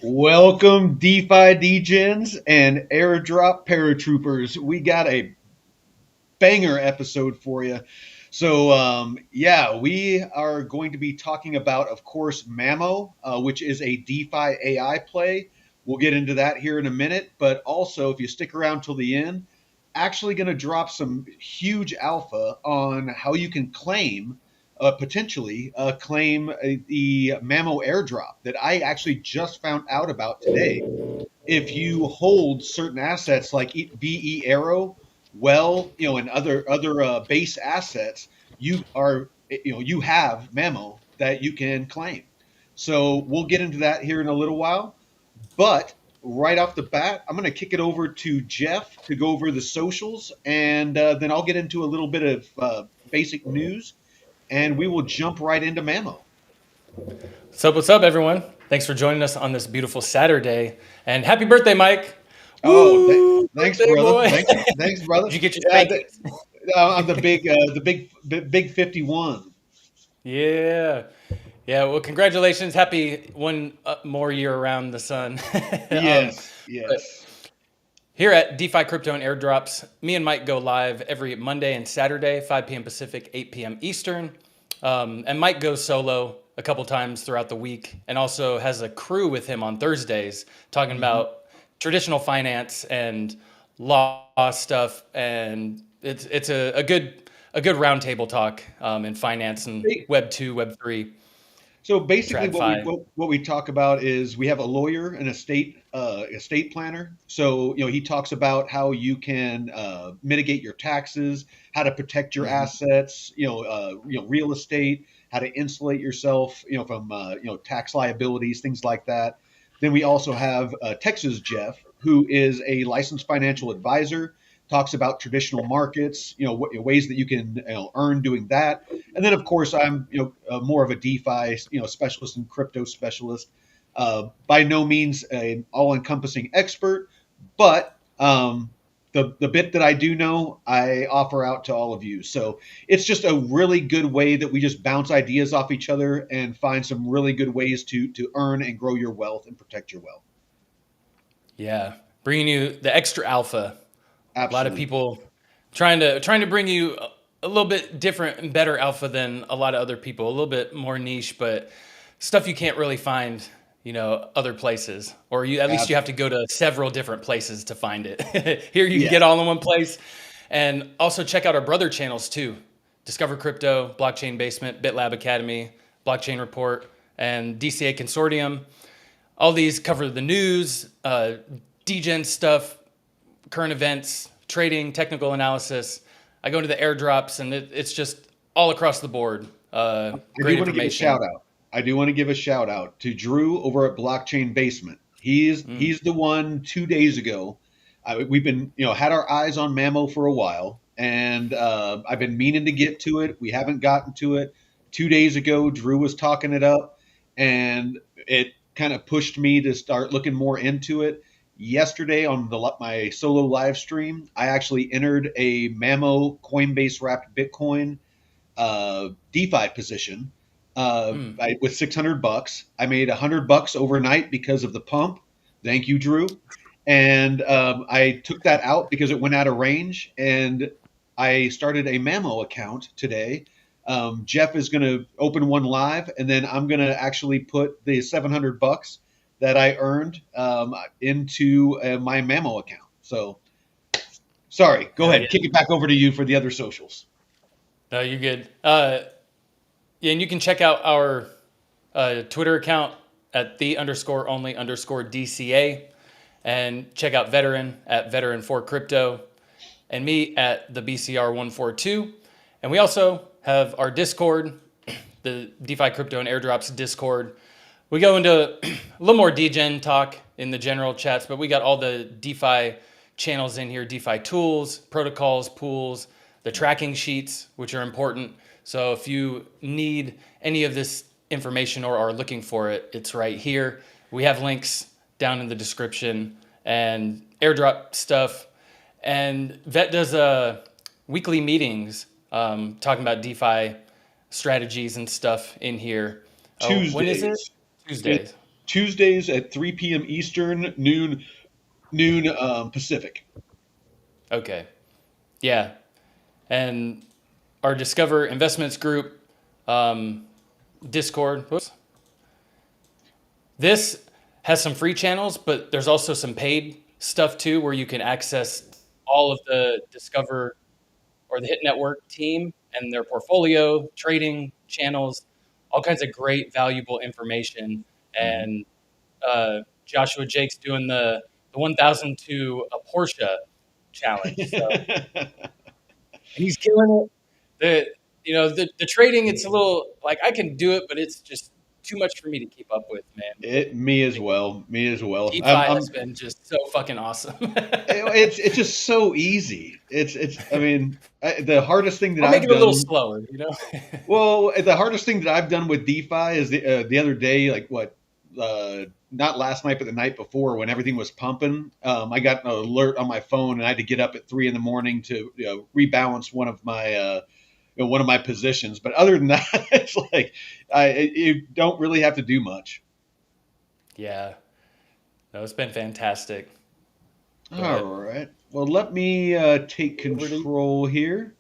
Welcome, DeFi Degens and airdrop paratroopers. We got a banger episode for you. So, we are going to be talking about, of course, MAMO, which is a DeFi AI play. We'll get into that here in a minute. But also, if you stick around till the end, actually going to drop some huge alpha on how you can claim, potentially claim the MAMO airdrop that I actually just found out about today. If you hold certain assets like VE Arrow, and other base assets, you have Mamo that you can claim. So we'll get into that here in a little while. But right off the bat, I'm going to kick it over to Jeff to go over the socials, and then I'll get into a little bit of basic news, and we will jump right into Mamo. What's up, everyone? Thanks for joining us on this beautiful Saturday. And happy birthday, Mike. Oh, Woo! thanks, Birthday brother. boy. Thanks, brother. Did you get your Yeah, spankings? I'm the big 51. Yeah. Yeah. Well, congratulations. Happy one more year around the sun. Yes, But yes. here at DeFi Crypto and Airdrops, me and Mike go live every Monday and Saturday, 5 p.m. Pacific, 8 p.m. Eastern. And Mike goes solo a couple times throughout the week and also has a crew with him on Thursdays talking Hmm. about traditional finance and law stuff. And it's a good roundtable talk in finance and Web 2, Web 3, So basically, Trad 5. what we talk about is we have a lawyer and a estate planner. So he talks about how you can mitigate your taxes, how to protect your Mhm. assets, real estate, how to insulate yourself, from tax liabilities, things like that. Then we also have Texas Jeff, who is a licensed financial advisor. Talks about traditional markets, ways that you can earn doing that. And then, of course, I'm more of a DeFi specialist and crypto specialist. By no means an all-encompassing expert, but the bit that I do know, I offer out to all of you. So it's just a really good way that we just bounce ideas off each other and find some really good ways to earn and grow your wealth and protect your wealth. Yeah. Bringing you the extra alpha. A lot of Absolutely. people trying to bring you a little bit different and better alpha than a lot of other people, a little bit more niche, but stuff you can't really find, other places, or you at least you have to go to several different places to find it. Here you can Yeah. get all in one place, and also check out our brother channels too: Discover Crypto, Blockchain Basement, BitLab Academy, Blockchain Report, and DCA Consortium. All these cover the news, degen stuff, current events, trading, technical analysis. I go into the airdrops, and it's just all across the board. I do Great want to give a information. shout out. I do want to give a shout out to Drew over at Blockchain Basement. Mm. He's the one 2 days ago. We've been had our eyes on Mamo for a while, and I've been meaning to get to it. We haven't gotten to it. 2 days ago, Drew was talking it up, and it kind of pushed me to start looking more into it. Yesterday on my solo live stream, I actually entered a Mamo Coinbase wrapped Bitcoin DeFi position Mm. with $600. I made $100 overnight because of the pump. Thank you, Drew. And I took that out because it went out of range. And I started a Mamo account today. Jeff is going to open one live, and then I'm going to actually put the $700 that I earned into my Mamo account. So, sorry, go Hell ahead, yeah. kick it back over to you for the other socials. No, you're good. Yeah, and you can check out our Twitter account at the_only_DCA, and check out Veteran at Veteran4Crypto, and me at the BCR142. And we also have our Discord, the DeFi Crypto and Airdrops Discord. We go into a little more degen talk in the general chats, but we got all the DeFi channels in here: DeFi tools, protocols, pools, the tracking sheets, which are important. So if you need any of this information or are looking for it, it's right here. We have links down in the description, and airdrop stuff. And Vet does weekly meetings talking about DeFi strategies and stuff in here. When is it? Tuesdays. It, Tuesdays. Tuesdays at 3 p.m. Eastern, noon Pacific. Okay. Yeah. And our Discover Investments group, um, Discord. Whoops. This has some free channels, but there's also some paid stuff too, where you can access all of the Discover or the Hit Network team and their portfolio, trading channels, all kinds of great, valuable information. Mhm. And Joshua Jake's doing the 1,000 to a Porsche challenge, so and he's killing it. The trading, it's a little like I can do it, but it's just too much for me to keep up with, man. Me as well. Me as well. DeFi has been just so fucking awesome. It's just so easy. I mean, the hardest thing that I'll make I've it a little done. slower, you know. Well, the hardest thing that I've done with DeFi is the other day, like what, not last night, but the night before, when everything was pumping. I got an alert on my phone, and I had to get up at 3 in the morning to rebalance one of my positions. But other than that, it's like you don't really have to do much. Yeah, no, it's been fantastic. All But right. Well, let me take over to control here.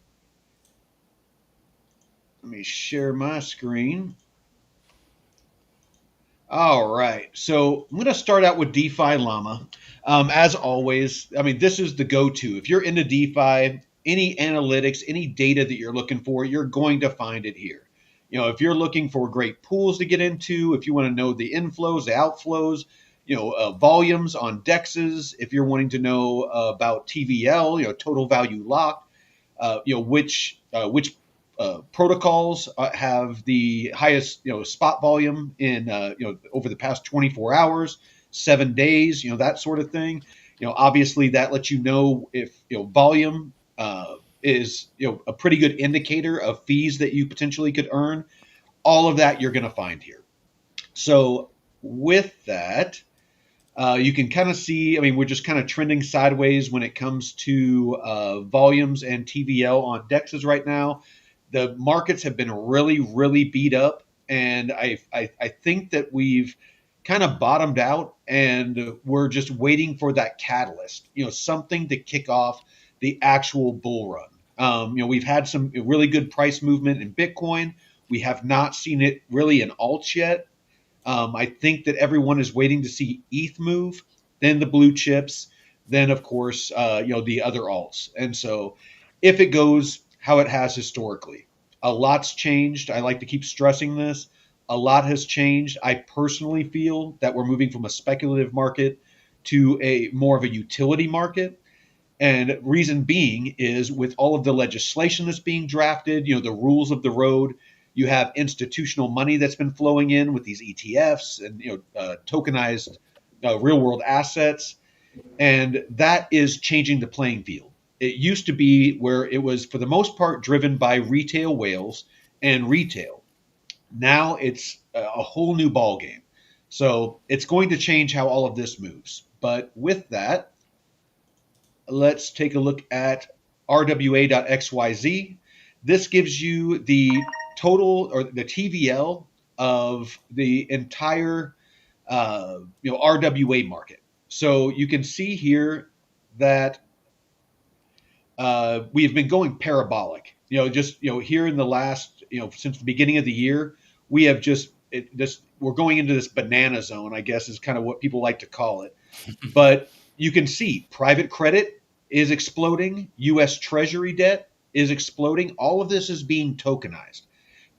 Let me share my screen. All right. So I'm going to start out with DeFi Llama. As always, I mean, this is the go to. If you're into DeFi, any analytics, any data that you're looking for, you're going to find it here. If you're looking for great pools to get into, if you want to know the inflows, the outflows, volumes on dexes, if you're wanting to know about TVL, total value locked, which protocols have the highest spot volume in over the past 24 hours, 7 days, that sort of thing. Obviously that lets you know if volume is a pretty good indicator of fees that you potentially could earn. All of that you're going to find here. So with that, you can kind of see, I mean, we're just kind of trending sideways when it comes to volumes and TVL on DEXs right now. The markets have been really, really beat up. And I think that we've kind of bottomed out and we're just waiting for that catalyst, something to kick off the actual bull run. We've had some really good price movement in Bitcoin. We have not seen it really in alts yet. I think that everyone is waiting to see ETH move, then the blue chips, then of course the other alts. And so, if it goes how it has historically, a lot's changed. I like to keep stressing this. A lot has changed. I personally feel that we're moving from a speculative market to a more of a utility market. And reason being is with all of the legislation that's being drafted, the rules of the road, you have institutional money that's been flowing in with these ETFs and tokenized real world assets, and that is changing the playing field. It used to be where it was for the most part driven by retail whales and retail. Now it's a whole new ball game. So it's going to change how all of this moves. But with that, let's take a look at rwa.xyz. This gives you the total or the TVL of the entire RWA market. So you can see here that we have been going parabolic. Just here in the last since the beginning of the year, we have we're going into this banana zone, I guess is kind of what people like to call it. But you can see private credit is exploding, U.S. Treasury debt is exploding. All of this is being tokenized.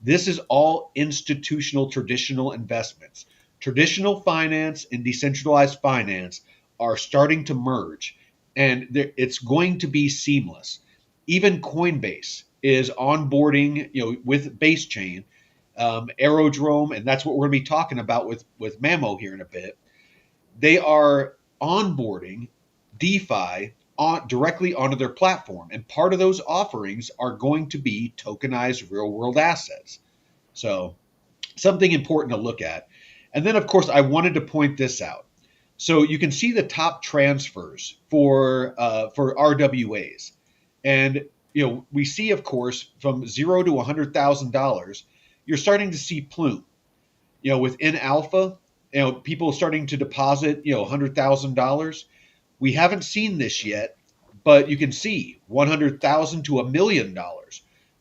This is all institutional traditional investments. Traditional finance and decentralized finance are starting to merge, and it's going to be seamless. Even Coinbase is onboarding, with Base Chain, Aerodrome, and that's what we're going to be talking about with MAMO here in a bit. They are onboarding DeFi directly onto their platform. And part of those offerings are going to be tokenized real world assets. So, something important to look at. And then, of course, I wanted to point this out. So you can see the top transfers for RWAs, and we see, of course, from $0 to $100,000, you're starting to see plume. Within alpha, people starting to deposit, $100,000. We haven't seen this yet, but you can see 100,000 to $1 million.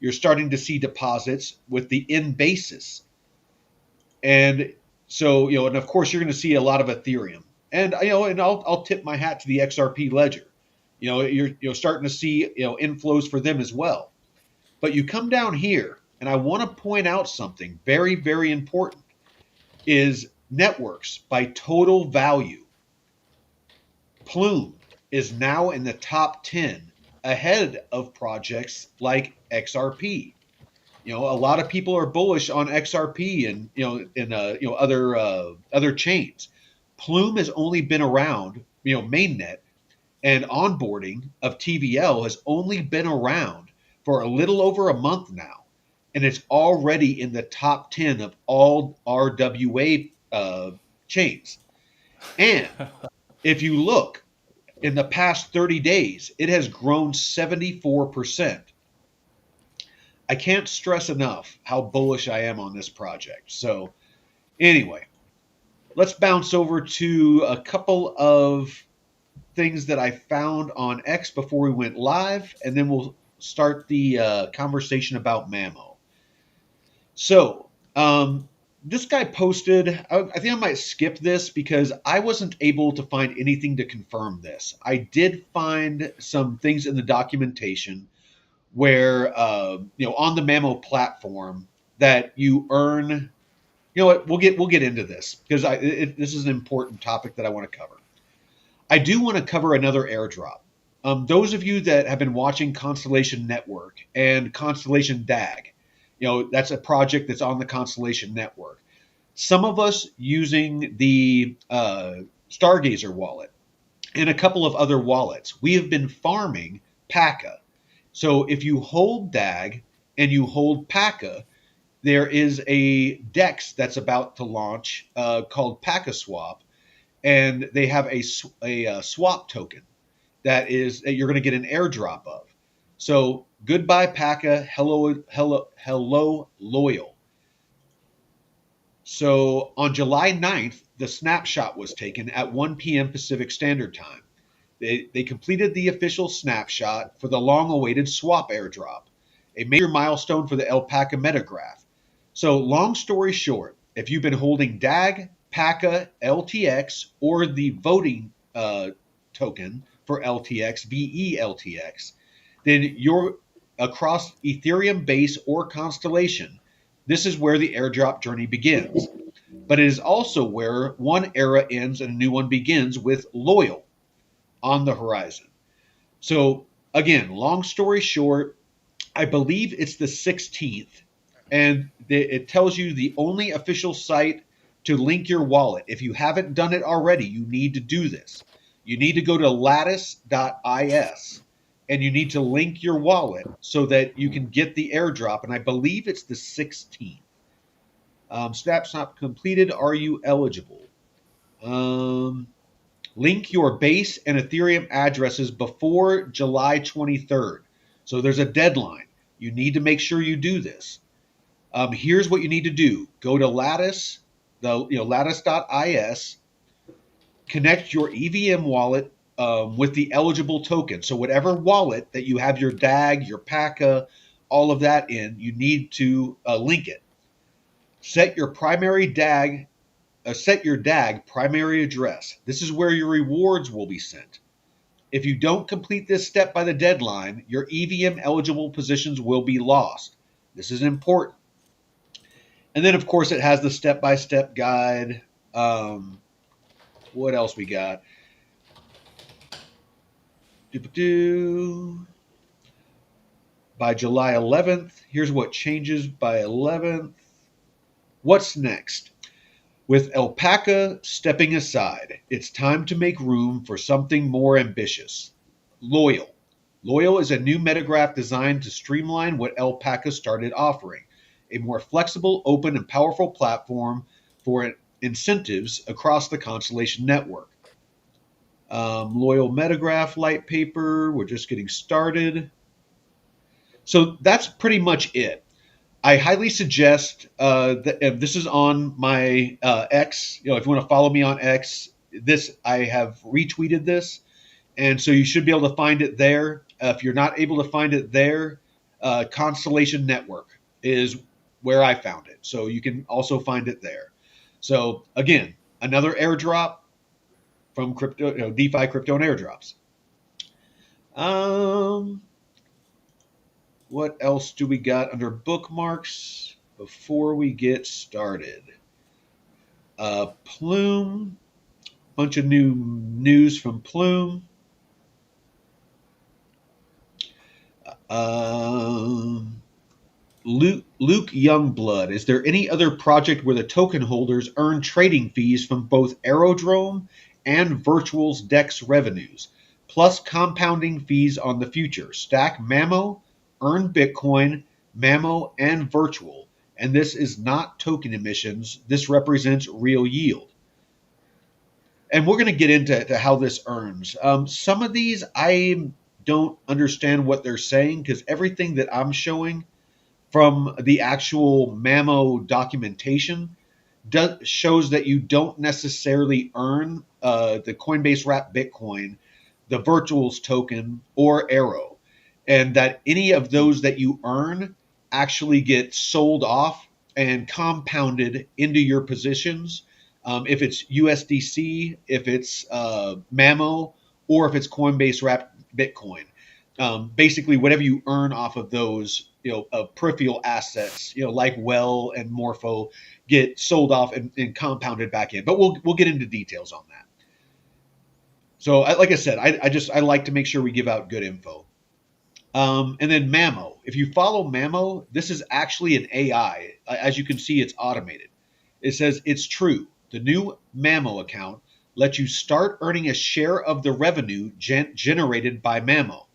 You're starting to see deposits with the in basis, and so and of course you're going to see a lot of Ethereum, and I'll tip my hat to the XRP ledger. You're starting to see inflows for them as well. But you come down here, and I want to point out something very, very important: is networks by total value. Plume is now in the top 10, ahead of projects like XRP. A lot of people are bullish on XRP and other chains. Plume has only been around, mainnet and onboarding of TVL has only been around for a little over a month now, and it's already in the top 10 of all RWA chains. And if you look in the past 30 days, it has grown 74%. I can't stress enough how bullish I am on this project. So, anyway, let's bounce over to a couple of things that I found on X before we went live, and then we'll start the conversation about MAMO. So, this guy posted, I think I might skip this because I wasn't able to find anything to confirm this. I did find some things in the documentation where, on the MAMO platform that you earn. You know what? We'll get into this because this is an important topic that I want to cover. I do want to cover another airdrop. Those of you that have been watching Constellation Network and Constellation DAG, that's a project that's on the Constellation Network. Some of us using the Stargazer wallet and a couple of other wallets, we have been farming PACA. So if you hold DAG and you hold PACA, there is a DEX that's about to launch called PACA Swap, and they have a swap token that you're going to get an airdrop of. So goodbye PACA, hello Loyal. So on July 9th, the snapshot was taken at 1 p.m. Pacific Standard Time. They completed the official snapshot for the long-awaited swap airdrop, a major milestone for the Alpaca metagraph. So long story short, if you've been holding DAG, PACA, LTX, or the voting token for LTX, VELTX, then you're across Ethereum base or Constellation. This is where the airdrop journey begins. But it is also where one era ends and a new one begins with Loyal on the horizon. So again, long story short, I believe it's the 16th, and it tells you the only official site to link your wallet. If you haven't done it already, you need to do this. You need to go to lattice.is, and you need to link your wallet so that you can get the airdrop, and I believe it's the 16th. Snapshot completed. Are you eligible? Link your base and Ethereum addresses before July 23rd. So there's a deadline. You need to make sure you do this. Here's what you need to do. Go to Lattice, lattice.is, connect your EVM wallet with the eligible token. So whatever wallet that you have your DAG, your PACA, all of that in, you need to link it. Set your DAG primary address. This is where your rewards will be sent. If you don't complete this step by the deadline, your EVM eligible positions will be lost. This is important. And then, of course, it has the step-by-step guide. What else we got? By July 11th, here's what changes by 11th. What's next? With Alpaca stepping aside, it's time to make room for something more ambitious. Loyal. Loyal is a new metagraph designed to streamline what Alpaca started offering, a more flexible, open, and powerful platform for incentives across the Constellation network. Loyal metagraph light paper. We're just getting started. So that's pretty much it. I highly suggest that if this is on my X. If you want to follow me on X, this I have retweeted this, and so you should be able to find it there. If you're not able to find it there, Constellation Network is where I found it, so you can also find it there. So again, another airdrop from crypto, DeFi crypto and airdrops. Um, what else do we got under bookmarks before we get started? Plume, bunch of new news from Plume. Um, Luke Youngblood. Is there any other project where the token holders earn trading fees from both Aerodrome and Virtual's DEX revenues, plus compounding fees on the future? Stack MAMO, earn Bitcoin, MAMO, and Virtual. And this is not token emissions. This represents real yield. And we're going to get into how this earns. Some of these I don't understand what they're saying because everything that I'm showing from the actual MAMO documentation shows that you don't necessarily earn the Coinbase Wrap Bitcoin, the Virtuals token, or Arrow, and that any of those that you earn actually get sold off and compounded into your positions. If it's USDC, if it's MAMO, or if it's Coinbase Wrap Bitcoin. Basically, whatever you earn off of those, peripheral assets, like Well and Morpho, get sold off and compounded back in. But we'll get into details on that. So, like I said, I like to make sure we give out good info. And then MAMO. If you follow MAMO, this is actually an AI. As you can see, it's automated. It says it's true. The new MAMO account lets you start earning a share of the revenue generated by MAMO.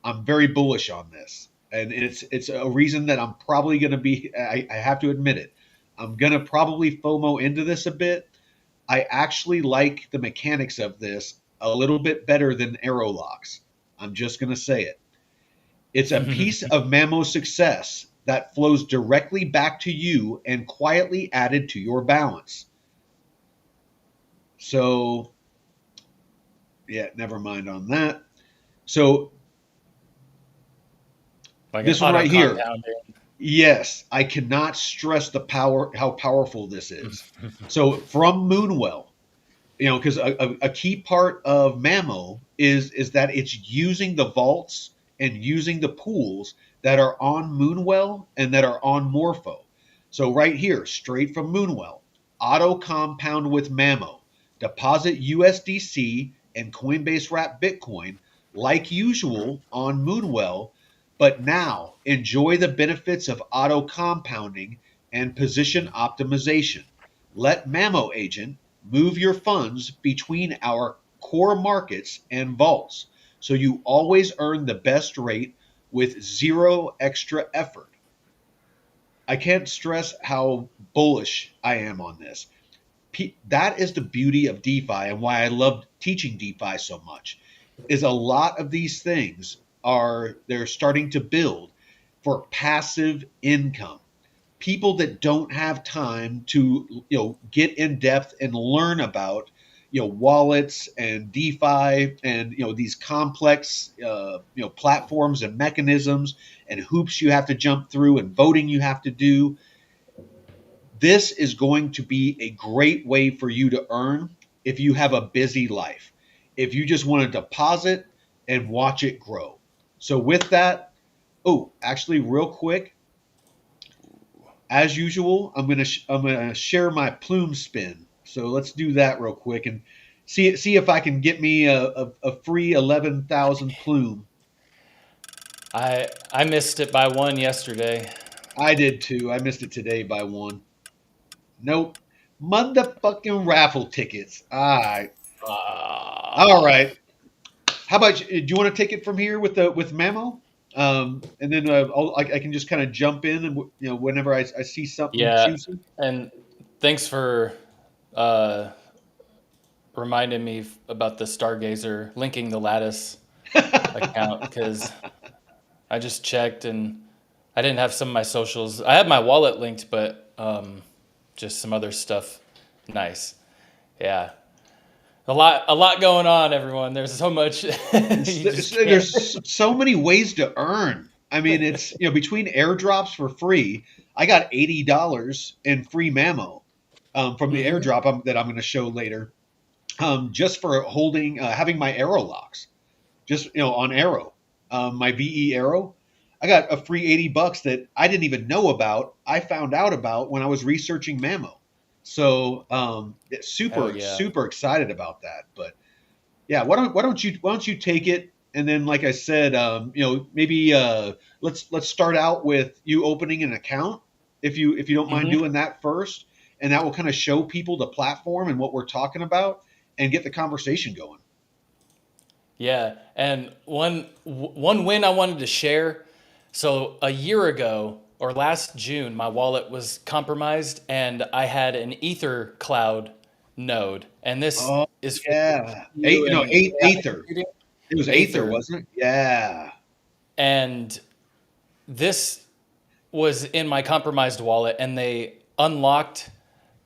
I'm very bullish on this, and it's a reason that I'm probably going to be. I have to admit it. I'm going to probably FOMO into this a bit. I actually like the mechanics of this a little bit better than arrow locks. I'm just going to say it. It's a piece of MAMO's success that flows directly back to you and quietly added to your balance. So, yeah, never mind on that. So, Like an this one auto right here. compounding. Yes, I cannot stress how powerful this is. So from Moonwell, because a key part of MAMO is that it's using the vaults and using the pools that are on Moonwell and that are on Morpho. So right here, straight from Moonwell, auto compound with MAMO, deposit USDC and Coinbase Wrap Bitcoin like usual on Moonwell, but now enjoy the benefits of auto compounding and position optimization. Let MAMO agent move your funds between our core markets and vaults so you always earn the best rate with zero extra effort. I can't stress how bullish I am on this. That is the beauty of DeFi and why I love teaching DeFi so much. Is a lot of these things they're starting to build for passive income. People that don't have time to get in depth and learn about wallets and DeFi and these complex platforms and mechanisms and hoops you have to jump through and voting you have to do. This is going to be a great way for you to earn if you have a busy life. If you just want to deposit and watch it grow. So with that, actually real quick, as usual, I'm gonna share my plume spin. So let's do that real quick and see if I can get me a free 11,000 plume. I missed it by one yesterday. I did too. I missed it today by one. Nope. Motherfucking raffle tickets. All Ah, right. How about do you want to take it from here with Mamo? And then I can just kind of jump in and whenever I see something yeah, juicy. and thanks for uh, reminding me about the Stargazer linking the Lattice account because I just checked and I didn't have some of my socials. I had my wallet linked, but just some other stuff. Nice. Yeah. A lot going on, everyone. There's so much you just can't. There's so many ways to earn. I mean, it's between airdrops for free. I got $80 in free MAMO from the Hmm. airdrop that I'm going to show later, just for holding having my arrow locks. Just on Arrow, my VE Arrow. I got a free $80 that I didn't even know about. I found out about when I was researching MAMO. So Hell super yeah. super excited about that. But yeah, why don't you take it, and then like I said, maybe let's start out with you opening an account if you don't mind Hmm. doing that first, and that will kind of show people the platform and what we're talking about and get the conversation going. Yeah. And one win I wanted to share. So a year ago or last June, my wallet was compromised and I had an Ether cloud node. And this Oh is for yeah, you and AI Aether. computing. It was Aether, Aether. wasn't it? Yeah. And this was in my compromised wallet and they unlocked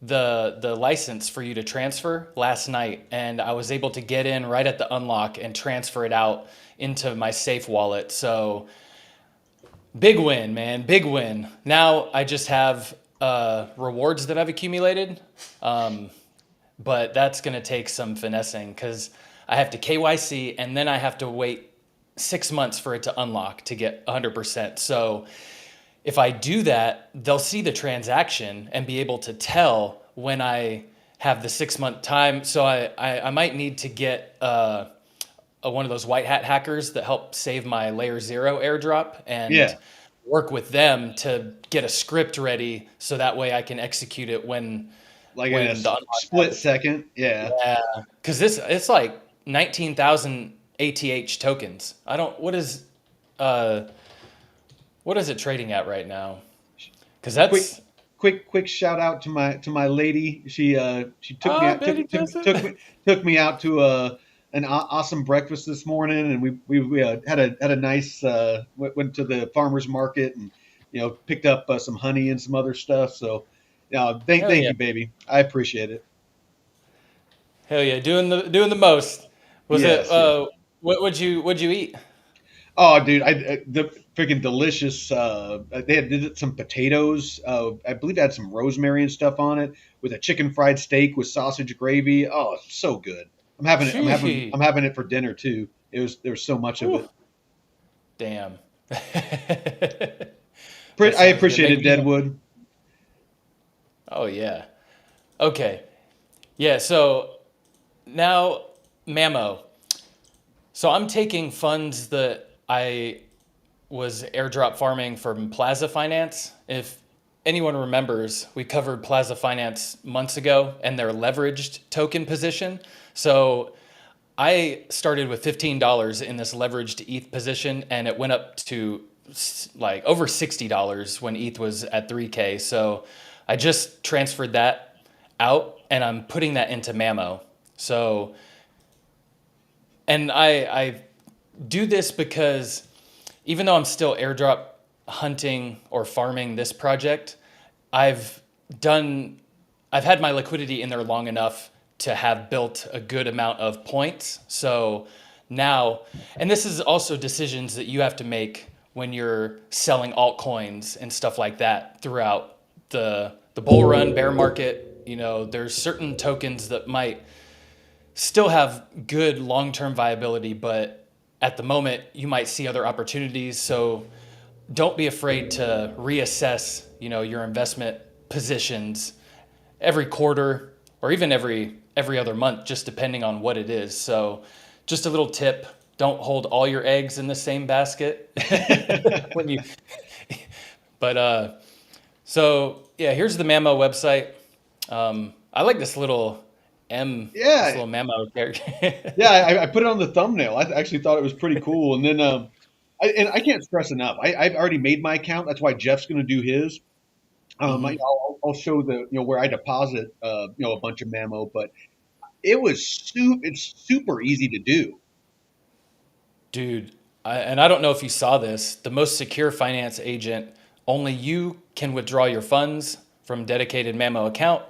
the license for you to transfer last night, and I was able to get in right at the unlock and transfer it out into my safe wallet. So big win, man, big win. Now I just have rewards that I've accumulated, but that's gonna take some finessing because I have to KYC and then I have to wait 6 months for it to unlock to get 100%. So if I do that, they'll see the transaction and be able to tell when I have the 6 month time. So I might need to get one of those white hat hackers that help save my layer zero airdrop and Yeah. work with them to get a script ready so that way I can execute it Like in a when the unlock split happens. second. Yeah. Yeah, because this it's like 19,000 ATH tokens. I don't. Uh what is it trading at right now? Because Quick, that's quick shout out to my lady. She took me oh, out Betty took took Joseph. took me out to an awesome breakfast this morning, and we had a nice went to the farmers market, and picked up some honey and some other stuff. So Hell thank yeah. you, baby. I appreciate it. Hell yeah. Doing the most. Was it Yes, yes. what'd you eat? Oh, dude, the freaking delicious. They did some potatoes. I believe it had some rosemary and stuff on it, with a chicken fried steak with sausage gravy. Oh, it's so good. I'm having it. I'm having. Sheesh. I'm having it for dinner too. There's so much of Whew. it. Damn. That I sounds good. appreciate Make it, me Deadwood. oh yeah. Okay. Yeah, so now MAMO. So I'm taking funds that I was airdrop farming from Plaza Finance. If anyone remembers, we covered Plaza Finance months ago and their leveraged token position. So I started with $15 in this leveraged ETH position, and it went up to like over $60 when ETH was at 3K. So I just transferred that out, and I'm putting that into MAMO. So, and I do this because even though I'm still airdrop hunting or farming this project, I've done I've had my liquidity in there long enough to have built a good amount of points. So now, and this is also decisions that you have to make when you're selling altcoins and stuff like that throughout the bull run, bear market. There's certain tokens that might still have good long-term viability, but at the moment you might see other opportunities. So don't be afraid to reassess, your investment positions every quarter or even every other month, just depending on what it is. So just a little tip, don't hold all your eggs in the same basket when you but so yeah, here's the Mamo website. I like this Yeah, little Mamo character. yeah. I put it on the thumbnail. I actually thought it was pretty cool. And then I can't stress enough. I've already made my account. That's why Jeff's going to do his. Hmm. I'll show where I deposit a bunch of Mamo, but it's super easy to do. Dude. And I don't know if you saw this, the most secure finance agent, only you can withdraw your funds from dedicated MAMO account.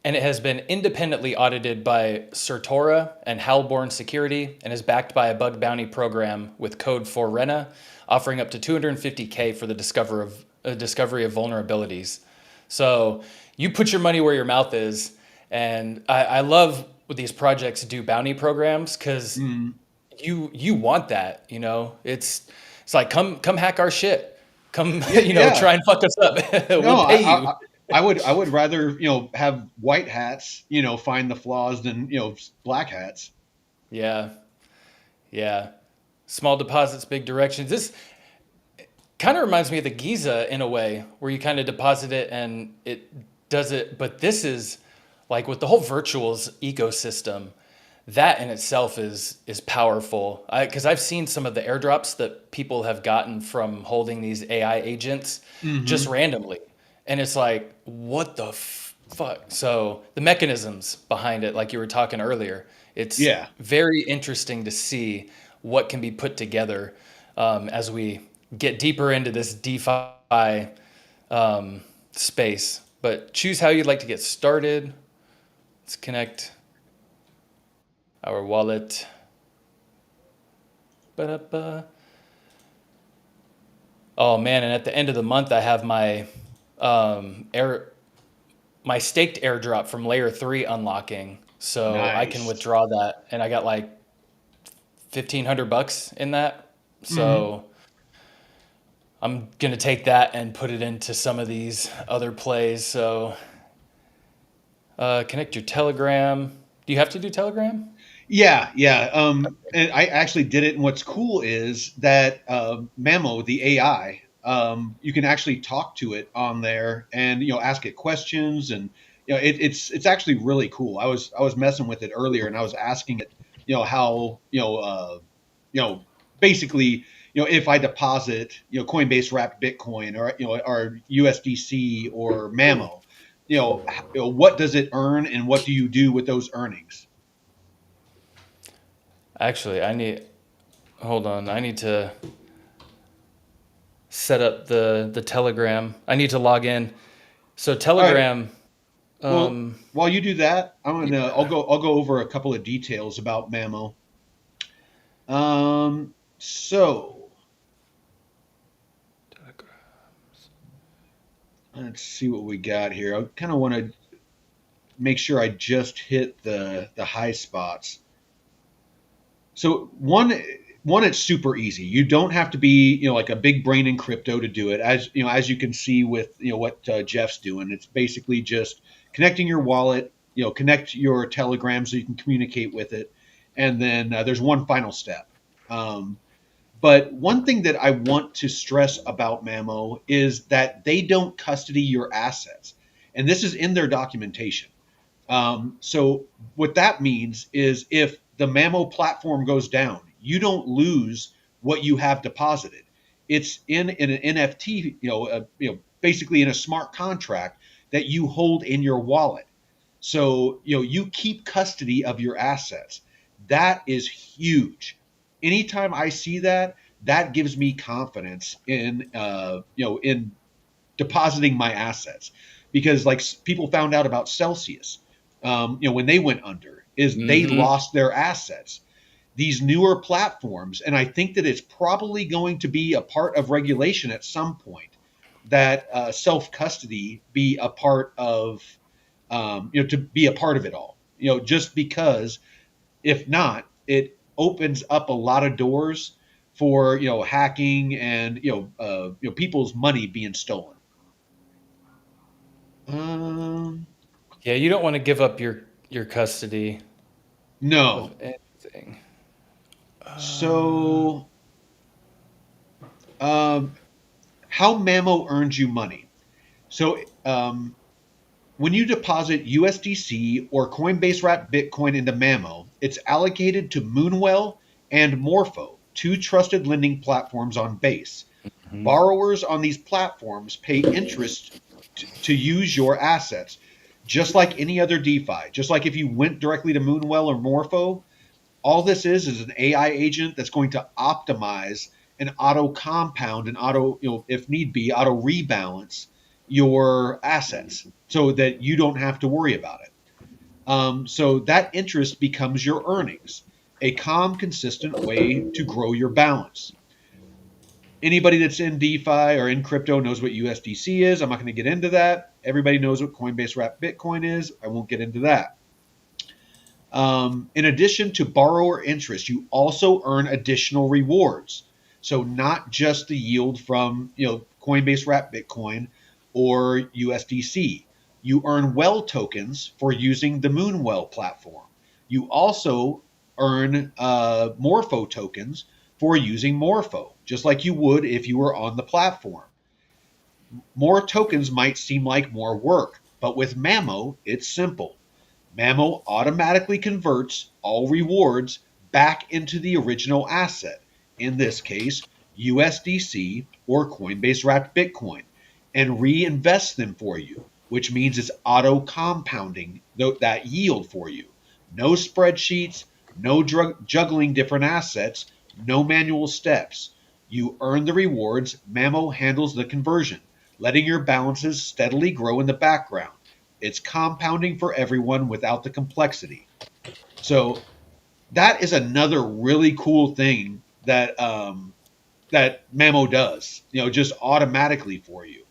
And it has been independently audited by Certora and Halborn Security and is backed by a bug bounty program with code for Rena, offering up to 250K for the discovery of vulnerabilities. So you put your money where your mouth is. And I love what these projects do bounty programs because Mm. you want that, you know. It's like come hack our shit. Come, Yeah, yeah. try and fuck us up. No, We'll pay you. I would rather have white hats find the flaws than black hats. Yeah. Yeah. Small deposits, big directions. This kind of reminds me of the Giza in a way, where you kind of deposit it and it does it. But this is like with the whole virtuals ecosystem, that in itself is powerful. Because I've seen some of the airdrops that people have gotten from holding these AI agents just Hmm. randomly, and it's like, what the fuck? So the mechanisms behind it, like you were talking earlier, it's Yeah. very interesting to see what can be put together as we get deeper into this DeFi space. But choose how you'd like to get started. Let's connect our wallet. Ba-da-ba. Oh man! And at the end of the month, I have my air my staked airdrop from layer 3 unlocking, so I can Nice. withdraw that, and I got like $1,500 in that. Hmm. So I'm gonna take that and put it into some of these other plays. So connect your Telegram. Do you have to do Telegram? Yeah, yeah. And I actually did it. And what's cool is that Memo, the AI, you can actually talk to it on there and ask it questions, and it's actually really cool. I was messing with it earlier, and I was asking it, how you know basically if I deposit Coinbase wrapped Bitcoin or USDC or Mamo, what does it earn and what do you do with those earnings? Actually, I need. Hold on. I need to set up the Telegram. I need to log in. So All right. Telegram. Well, Um, while you do that, I'll yeah. go over a couple of details about Mamo. So let's see what we got here. I kind of want to make sure I just hit the high spots. So one, it's super easy. You don't have to be like a big brain in crypto to do it. As you can see with what Jeff's doing, it's basically just connecting your wallet. Connect your Telegram so you can communicate with it, and then there's one final step. Um, but one thing that I want to stress about Mamo is that they don't custody your assets, and this is in their documentation. So what that means is if the Mamo platform goes down, you don't lose what you have deposited. It's in an NFT, basically in a smart contract that you hold in your wallet. So you keep custody of your assets. That is huge. Anytime I see that, that gives me confidence in depositing my assets, because like people found out about Celsius, when they went under, is they Mm-hmm. lost their assets. These newer platforms, and I think that it's probably going to be a part of regulation at some point, that self custody be a part of, to be a part of it all. Just because if not, it opens up a lot of doors for hacking and people's money being stolen. Um, Yeah, you don't want to give up your custody of no. anything. Uh, So, um, how Mamo earns you money? So, when you deposit USDC or Coinbase wrapped Bitcoin into Mamo, it's allocated to Moonwell and Morpho, two trusted lending platforms on Base. mhm. Borrowers on these platforms pay interest to use your assets, just like any other DeFi. Just like if you went directly to Moonwell or Morpho, all this is an AI agent that's going to optimize and auto compound and auto, if need be, auto rebalance your assets so that you don't have to worry about it. So that interest becomes your earnings, a calm, consistent way to grow your balance. Anybody that's in DeFi or in crypto knows what USDC is. I'm not going to get into that. Everybody knows what Coinbase wrapped Bitcoin is. I won't get into that. In addition to borrower interest, you also earn additional rewards. So not just the yield from Coinbase wrapped Bitcoin or USDC. You earn well tokens for using the Moonwell platform. You also earn Morpho tokens for using Morpho, just like you would if you were on the platform. More tokens might seem like more work, but with MAMO, it's simple. MAMO automatically converts all rewards back into the original asset, in this case, USDC or Coinbase wrapped Bitcoin, and reinvests them for you, which means it's auto compounding that yield for you. No spreadsheets, no juggling different assets, no manual steps. You earn the rewards, MAMO handles the conversion, letting your balances steadily grow in the background. It's compounding for everyone without the complexity. So that is another really cool thing that that MAMO does. Just automatically for you.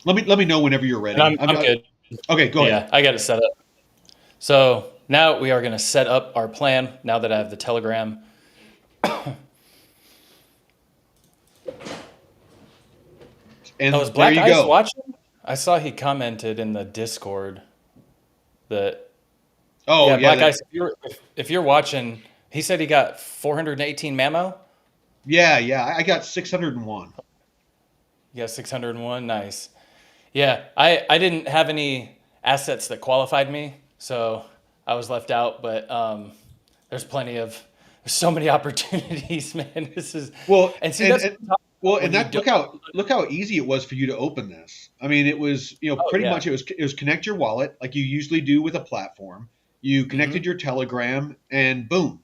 Let me know whenever you're And ready. I'm good. Okay, go ahead. Yeah, I got it set up. So now we are going to set up our plan now that I have the Telegram. And Was there Black you Ice go. watching? I saw he commented in the Discord that Oh yeah, Black Ice. If you're watching, he said he got 418 MAMO. yeah. I got 601. You got 601. Nice. Yeah, I didn't have any assets that qualified me, so I was left out. But there's so many opportunities, man. This is Well, and see and, that's and what I'm talking well, about when and you that don't. look how easy it was for you to open this. I mean, it was Oh pretty yeah. much it was connect your wallet like you usually do with a platform. You Mm-hmm. connected your Telegram, and boom,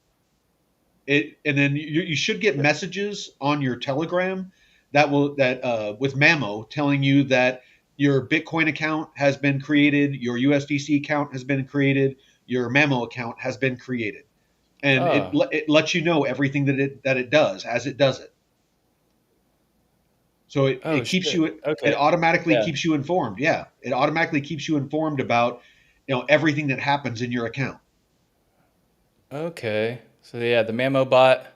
and then you should get messages on your Telegram that with MAMO telling you that your Bitcoin account has been created, your USDC account has been created, your MAMO account has been created, and Oh, it lets you know everything that it does as it does it. So oh it keeps shit. you it Okay. automatically Yeah. keeps you informed. Yeah, it automatically keeps you informed about everything that happens in your account. Okay. So yeah, the Mamo bot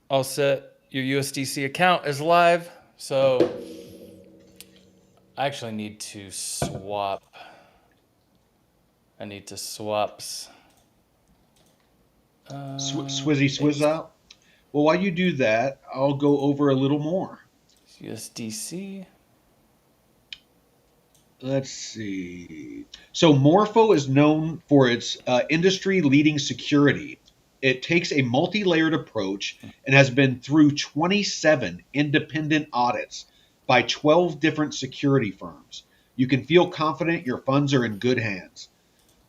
all set. Your USDC account is live. So I actually need to swap. I need to swap. Swizzy swizz Paste out. Well, while you do that, I'll go over a little more. USDC. Let's see. So Morpho is known for its industry-leading security. It takes a multi-layered approach and has been through 27 independent audits by 12 different security firms. You can feel confident your funds are in good hands.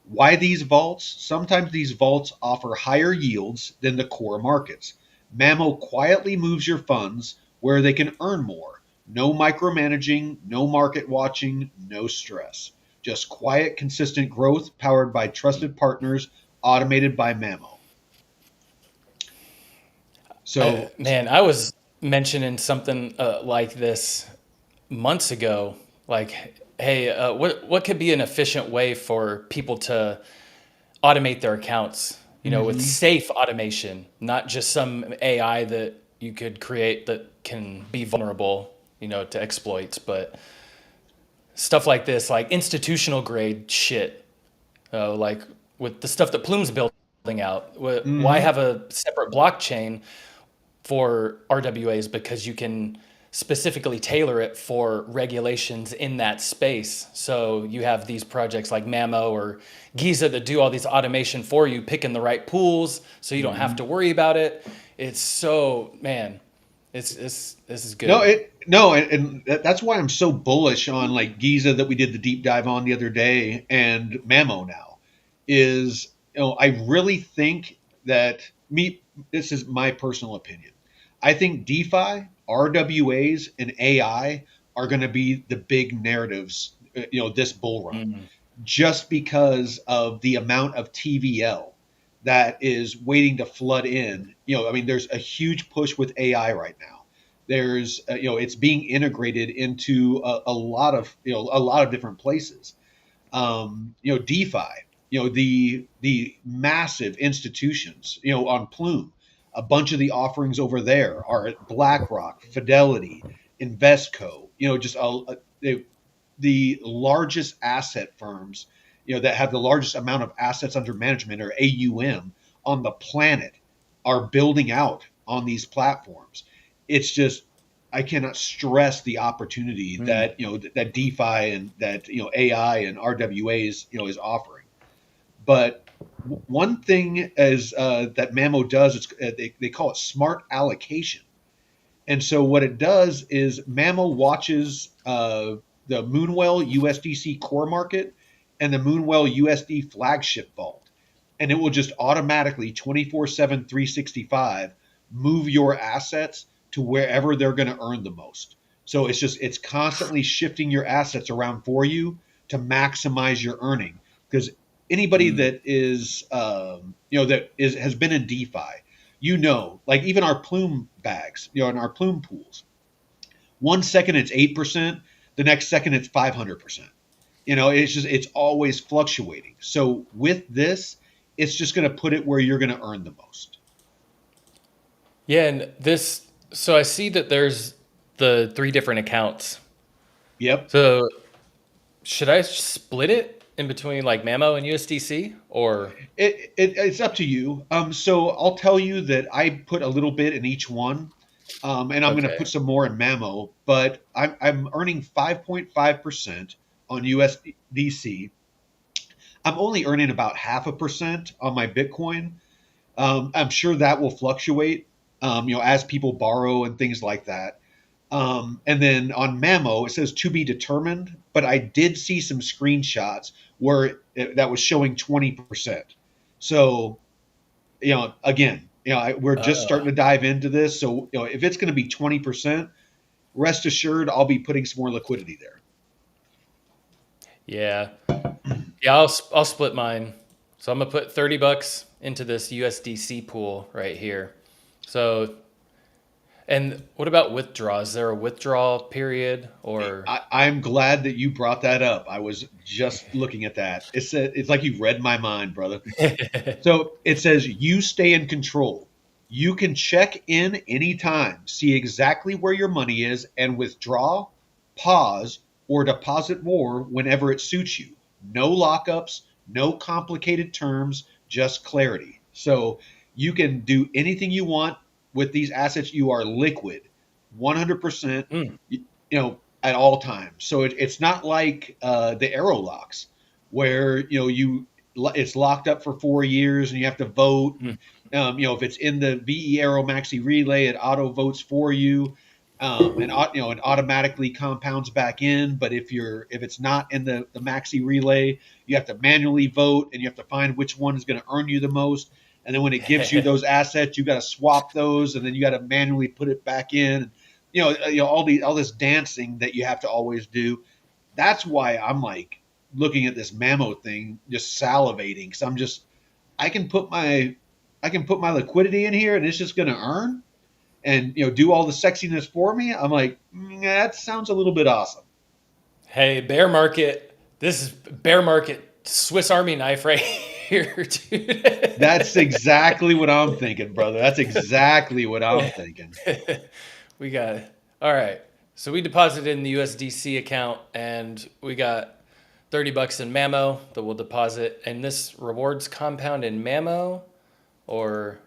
Why these vaults? Sometimes these vaults offer higher yields than the core markets. Mammo quietly moves your funds where they can earn more. No micromanaging, no market watching, no stress. Just quiet, consistent growth powered by trusted partners, automated by Mammo. So, Man, I was mentioning something like this months ago. Like, hey, what could be an efficient way for people to automate their accounts? With mhm. safe automation, not just some AI that you could create that can be vulnerable, to exploits, but stuff like this, like institutional grade shit, like with the stuff that Plume's building out. Why Mhm. have a separate blockchain for RWAs? Because you can specifically tailor it for regulations in that space. So you have these projects like MAMO or Giza that do all these automation for you, picking the right pools so you don't have Mhm. to worry about it. It's so, man, this is No, good. and that's why I'm so bullish on like Giza that we did the deep dive on the other day and Mamo now. is, I really think that this is my personal opinion. I think DeFi, RWAs, and AI are going to be the big narratives, this bull run, Mm. just because of the amount of TVL that is waiting to flood in. I mean, there's a huge push with AI right now. There's, it's being integrated into a lot of different places. DeFi, the massive institutions, on Plume, a bunch of the offerings over there are at BlackRock, Fidelity, Investco, just the largest asset firms, that have the largest amount of assets under management, or AUM, on the planet, are building out on these platforms. It's just, I cannot stress the opportunity Mm. that that DeFi and that AI and RWAs is offering. But one thing is that MAMO does, they call it smart allocation. And so what it does is MAMO watches the Moonwell USDC core market and the Moonwell USD flagship vault. And it will just automatically 24/7, 365 move your assets to wherever they're going to earn the most. So it's constantly shifting your assets around for you to maximize your earning. Because anybody Mm. that is has been in DeFi, like even our plume bags, and our plume pools. 1 second it's 8%, the next second it's 500%. It's always fluctuating. So with this, it's just going to put it where you're going to earn the most. Yeah, and this. So I see that there's the three different accounts. Yep. So should I split it in between like MAMO and USDC, or It's up to you. So I'll tell you that I put a little bit in each one, and I'm going to okay? put some more in Mamo, but I'm earning 5.5% on USDC. I'm only earning about 0.5% on my Bitcoin. I'm sure that will fluctuate, as people borrow and things like that. And then on Mamo, it says to be determined, but I did see some screenshots where that was showing 20%. So, again, we're just starting Oh, to dive into this. So, if it's going to be 20%, rest assured I'll be putting some more liquidity there. yeah, yeah. I'll split mine. So I'm gonna put $30 into this USDC pool right here. So, and what about withdrawal? Is there a withdrawal period or? I'm glad that you brought that up. I was just looking at that. It's like you read my mind, brother. So it says you stay in control. You can check in anytime, see exactly where your money is, and withdraw, pause, or deposit more whenever it suits you. No lockups, no complicated terms, just clarity. So you can do anything you want with these assets. You are liquid, 100%, Mm. at all times. So it's not like the arrow locks where it's locked up for 4 years and you have to vote. Mm. And if it's in the VE Arrow Maxi Relay, it auto votes for you, and it automatically compounds back in. But if it's not in the Maxi Relay, you have to manually vote and you have to find which one is going to earn you the most. And then when it gives you those assets, you got to swap those, and then you got to manually put it back in. All this dancing that you have to always do. That's why I'm like looking at this Mamo thing, just salivating, because I can put my I can put my liquidity in here and it's just going to earn and do all the sexiness for me. I'm like, that sounds a little bit awesome. Hey, bear market. This is bear market Swiss Army knife right here, dude. That's exactly what I'm thinking, brother. That's exactly what I'm thinking. We got it. All right. So we deposited in the USDC account and we got $30 in Mamo that we'll deposit. And this rewards compound in Mamo or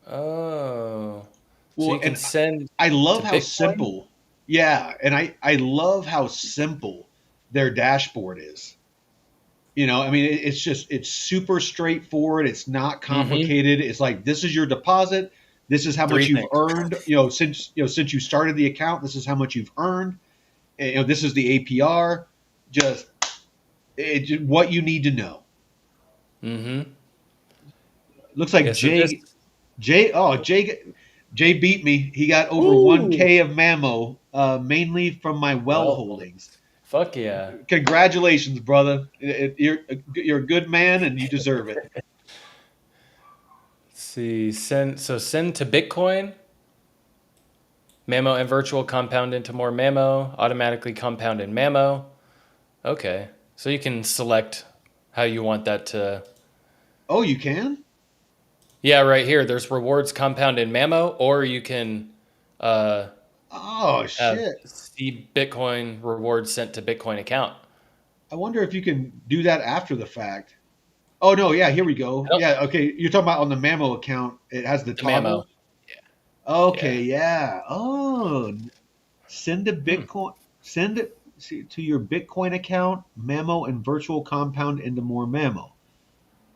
oh. So Well, you can and send I to love how Bitcoin? simple. Yeah, and I love how simple their dashboard is. I mean, it's super straightforward. It's not Mm-hmm. complicated. It's like, this is your deposit. This is how much Three you've things. earned. Since you started the account, this is how much you've earned. And, this is the APR. Just what you need to know. Mm-hmm. Looks like Yeah. So just Jay beat me. He got over woo. 1K of MAMO, mainly from my well Well, holdings. fuck yeah. Congratulations, brother. You're a good man and you deserve it. Let's see. Send to Bitcoin. MAMO and virtual compound into more MAMO. Automatically compound in MAMO. Okay. So you can select how you want that to. Oh, you can? Yeah, right here. There's rewards compound in MAMO, or you can uh, Oh, have shit. see Bitcoin rewards sent to Bitcoin account. I wonder if you can do that after the fact. Oh, no. Yeah, here we I go. don't, Yeah, okay. You're talking about on the MAMO account. It has the the MAMO. toggle. Okay, Yeah. yeah. Oh, send a Hmm. Bitcoin. Send it to your Bitcoin account, MAMO and virtual compound into more MAMO.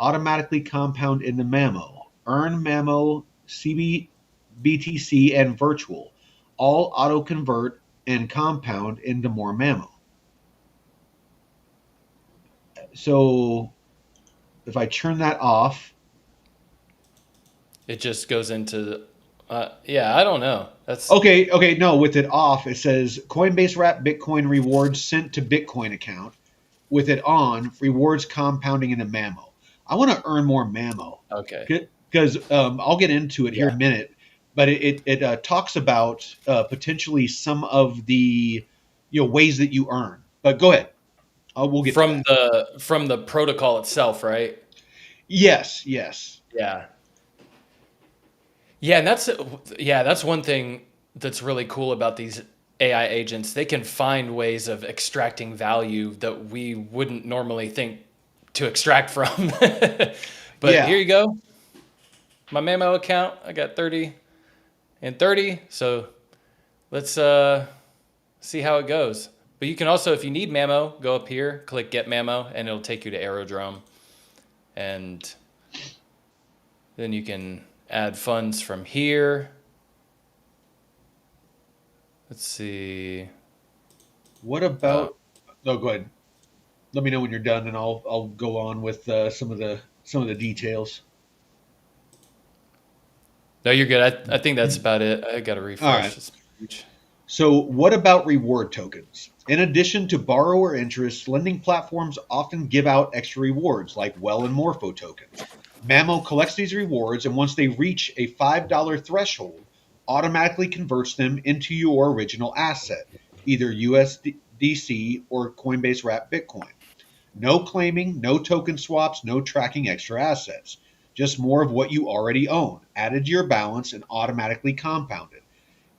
Automatically compound into MAMO. Earn MAMO, BTC, and virtual. All auto convert and compound into more MAMO. So if I turn that off, It just goes into. Yeah, I don't know. That's okay, no, with it off, it says Coinbase Wrap Bitcoin rewards sent to Bitcoin account. With it on, rewards compounding into MAMO. I want to earn more MAMO okay. because I'll get into it here Yeah. in a minute. But it talks about potentially some of the ways that you earn. But go ahead, we'll get to that. From the protocol itself, right? Yes, yes, Yeah. Yeah, and that's one thing that's really cool about these AI agents. They can find ways of extracting value that we wouldn't normally think to extract from. But here yeah. you go. My Mamo account, I got 30 and 30. So let's see how it goes. But you can also, if you need Mamo, go up here, click Get Mamo, and it'll take you to Aerodrome. And then you can add funds from here. Let's see. What Uh, about? Oh, go ahead. Let me know when you're done, and I'll go on with some of the details. no, you're good. I think that's about it. I got to All refresh right. this page. So, what about reward tokens? In addition to borrower interest, lending platforms often give out extra rewards like Well and Morpho tokens. Mamo collects these rewards and once they reach a $5 threshold, automatically converts them into your original asset, either USDC or Coinbase Wrap Bitcoin. No claiming, no token swaps, no tracking extra assets. Just more of what you already own, added to your balance and automatically compounded.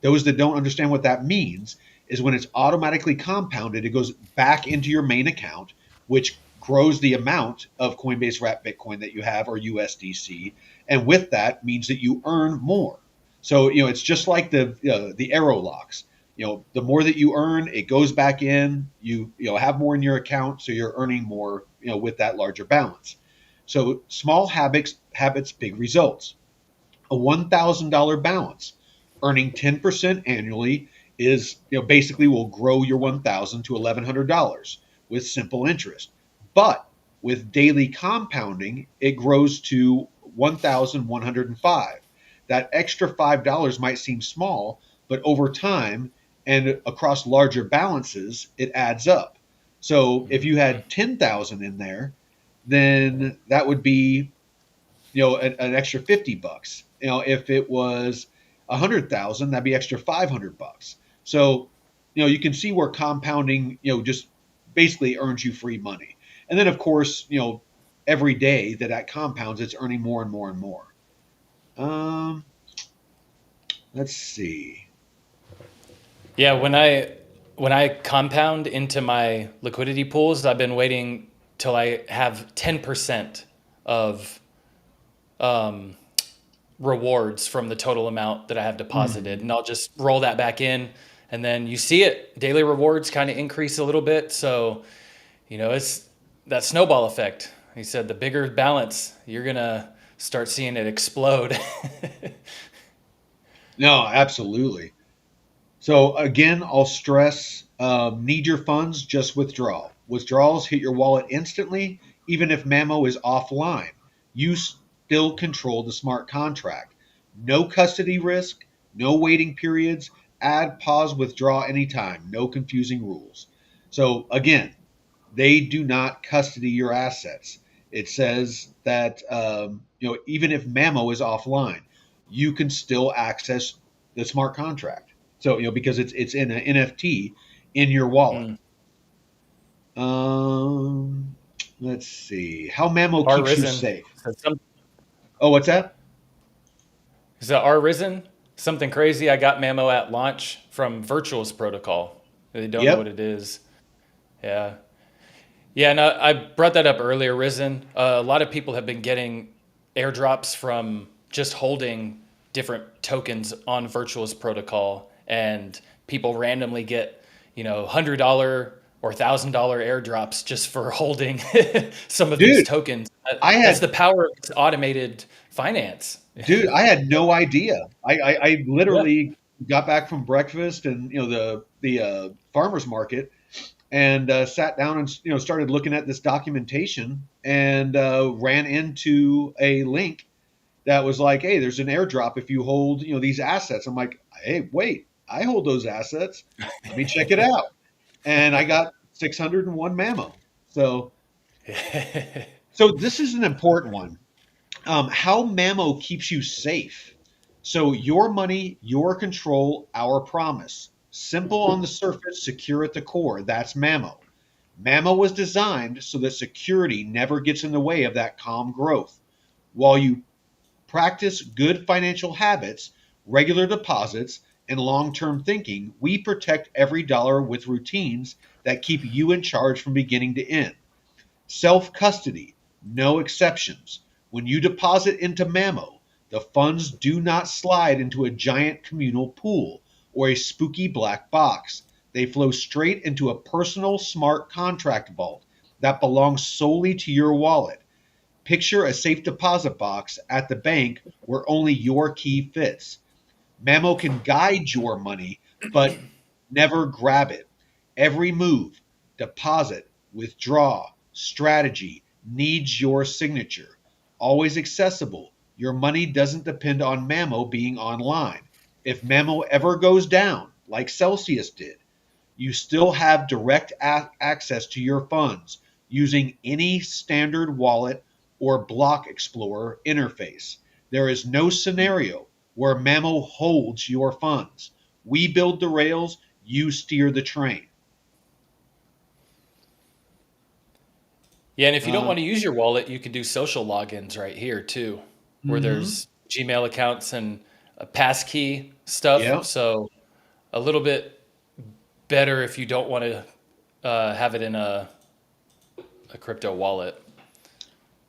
Those that don't understand what that means is when it's automatically compounded, it goes back into your main account, which grows the amount of Coinbase Wrap Bitcoin that you have or USDC, and with that means that you earn more. So it's just like the arrow locks. The more that you earn, it goes back in. You have more in your account, so you're earning more. With that larger balance. So small habits, big results. A $1,000 balance, earning 10% annually is basically will grow your 1,000 to $1,100 with simple interest. But with daily compounding, it grows to 1,105. That extra $5 might seem small, but over time and across larger balances, it adds up. So if you Mhm. had 10,000 in there, then that would be an extra $50. If it was 100,000, that'd be extra $500. So you can see where compounding just basically earns you free money. And then of course every day that compounds, it's earning more and more and more. um let's see. Yeah, when I compound into my liquidity pools, I've been waiting till I have 10% of um, rewards from the total amount that I have deposited, Mhm. and I'll just roll that back in. And then you see it, daily rewards kind of increase a little bit. So, it's that snowball effect. He said the bigger balance, you're going to start seeing it explode. No, absolutely. So again, I'll stress: need your funds, just withdraw. Withdrawals hit your wallet instantly, even if MAMO is offline. You still control the smart contract. No custody risk, no waiting periods, add, pause, withdraw anytime, no confusing rules. So again, they do not custody your assets. It says that even if MAMO is offline, you can still access the smart contract. So because it's in an NFT in your wallet. Mm. Um, let's see how MAMO R keeps you risen. safe. So some Oh, what's that? so R risen. Something crazy. I got MAMO at launch from Virtuals Protocol. They don't know what Yep, it is. Yeah. Yeah, no, I brought that up earlier, Risen. A lot of people have been getting airdrops from just holding different tokens on Virtuals Protocol, and people randomly get, $100 or $1,000 airdrops just for holding some of these dude. tokens. I That's had the power of this automated finance. Dude, I had no idea. I Yeah. literally got back from breakfast and the farmers market and sat down and started looking at this documentation and ran into a link that was like, hey, there's an airdrop if you hold these assets. I'm like, hey, wait, I hold those assets. Let me check it out. And I got 601 MAMO. So so this is an important one. How MAMO keeps you safe. So your money, your control, our promise. Simple on the surface, secure at the core. That's MAMO. MAMO was designed so that security never gets in the way of that calm growth. While you practice good financial habits, regular deposits, and long term thinking, we protect every dollar with routines that keep you in charge from beginning to end. Self custody, no exceptions. When you deposit into MAMO, the funds do not slide into a giant communal pool or a spooky black box. They flow straight into a personal smart contract vault that belongs solely to your wallet. Picture a safe deposit box at the bank where only your key fits. Mamo can guide your money, but never grab it. Every move, deposit, withdraw, strategy needs your signature. Always accessible. Your money doesn't depend on Mamo being online. If Mamo ever goes down, like Celsius did, you still have direct access to your funds using any standard wallet or block explorer interface. There is no scenario where Mamo holds your funds. We build the rails, you steer the train. Yeah, and if you don't Uh, want to use your wallet, you can do social logins right here too, where mhm. there's Gmail accounts and a passkey stuff. Yeah. So a little bit better if you don't want to have it in a crypto wallet.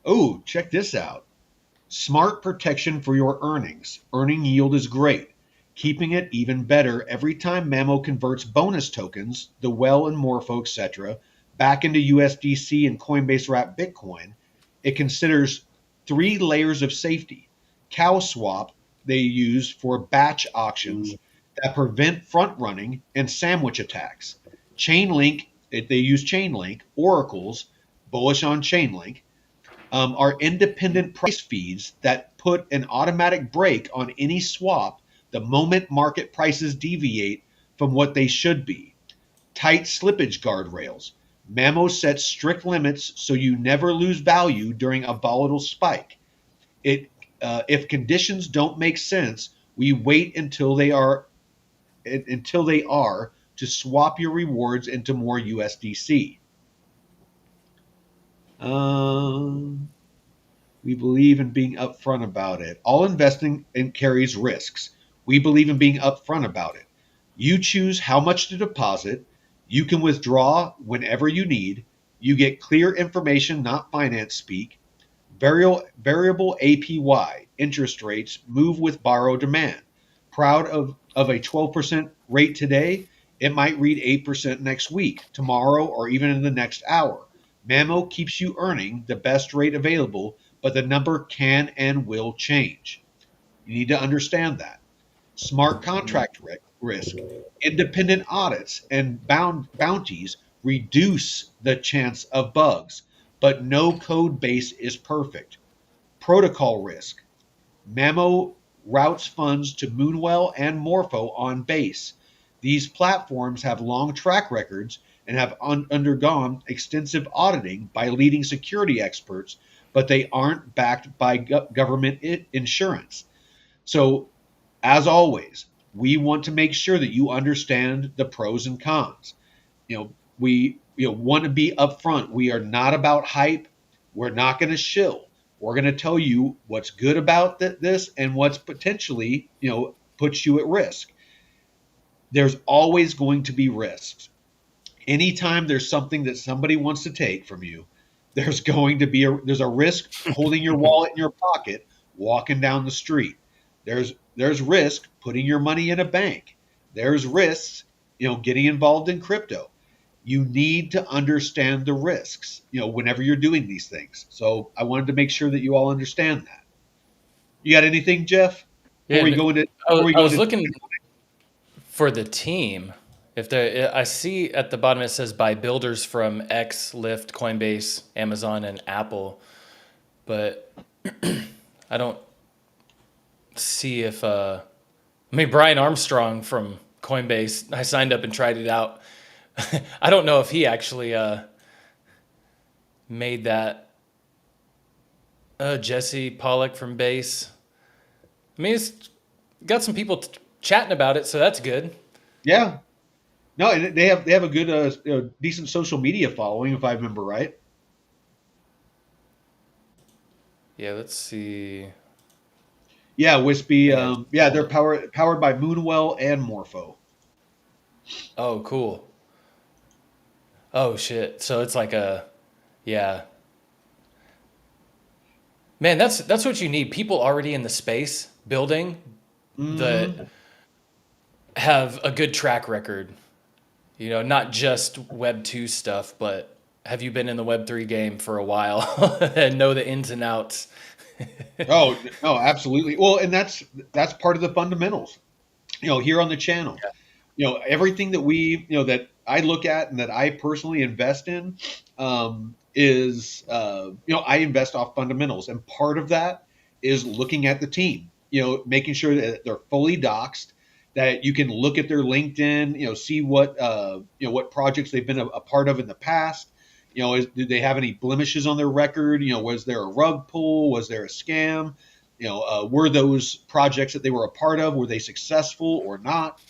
Oh, check this out. Smart protection for your earnings. Earning yield is great. Keeping it even better every time Mamo converts bonus tokens, the Well and Morpho, etc., back into USDC and Coinbase wrapped Bitcoin. It considers three layers of safety. Cow swap they use for batch auctions that prevent front running and sandwich attacks. Chainlink, they use Chainlink, oracles, bullish on Chainlink, are independent price feeds that put an automatic break on any swap the moment market prices deviate from what they should be. Tight slippage guardrails. Mamo sets strict limits so you never lose value during a volatile spike. If conditions don't make sense, we wait until they are to swap your rewards into more USDC. Um, We believe in being upfront about it. All investing carries risks. We believe in being upfront about it. You choose how much to deposit. You can withdraw whenever you need. You get clear information, not finance speak. Variable APY, interest rates, move with borrow demand. Proud of a 12% rate today? It might read 8% next week, tomorrow, or even in the next hour. Mamo keeps you earning the best rate available, but the number can and will change. You need to understand that. Smart contract risk, independent audits, and bounties reduce the chance of bugs. but no code base is perfect. Protocol risk. MAMO routes funds to Moonwell and Morpho on Base. These platforms have long track records and have undergone extensive auditing by leading security experts, but they aren't backed by government insurance. So, as always, we want to make sure that you understand the pros and cons. We want to be upfront. We are not about hype. We're not going to shill. We're going to tell you what's good about this and what's potentially puts you at risk. There's always going to be risks. Anytime there's something that somebody wants to take from you, there's a risk holding your wallet in your pocket walking down the street. There's risk putting your money in a bank. There's risks getting involved in crypto. You need to understand the risks whenever you're doing these things. So I wanted to make sure that you all understand that. You got anything, Jeff, Yeah, before we go into I was looking for the team. I see at the bottom it says by builders from X, Lyft, Coinbase, Amazon, and Apple, but I don't see if Brian Armstrong from Coinbase. I signed up and tried it out. I don't know if he actually made that. Jesse Pollock from Base. I mean, it's got some people chatting about it, so that's good. Yeah. No, they have a good decent social media following, if I remember right. Yeah, let's see. Yeah, Wispy. Yeah. Yeah, they're powered by Moonwell and Morpho. Oh, cool. Oh shit. So it's like yeah. Man, that's what you need. People already in the space building Mm-hmm. that have a good track record. Not just Web 2 stuff, but have you been in the Web 3 game for a while and know the ins and outs? Oh no, absolutely. Well, and that's part of the fundamentals. Here on the channel, everything that that I look at and that I personally invest in is I invest off fundamentals, and part of that is looking at the team. Making sure that they're fully doxed, that you can look at their LinkedIn, see what projects they've been a part of in the past. Did they have any blemishes on their record? Was there a rug pull? Was there a scam? Were those projects that they were a part of, were they successful or not?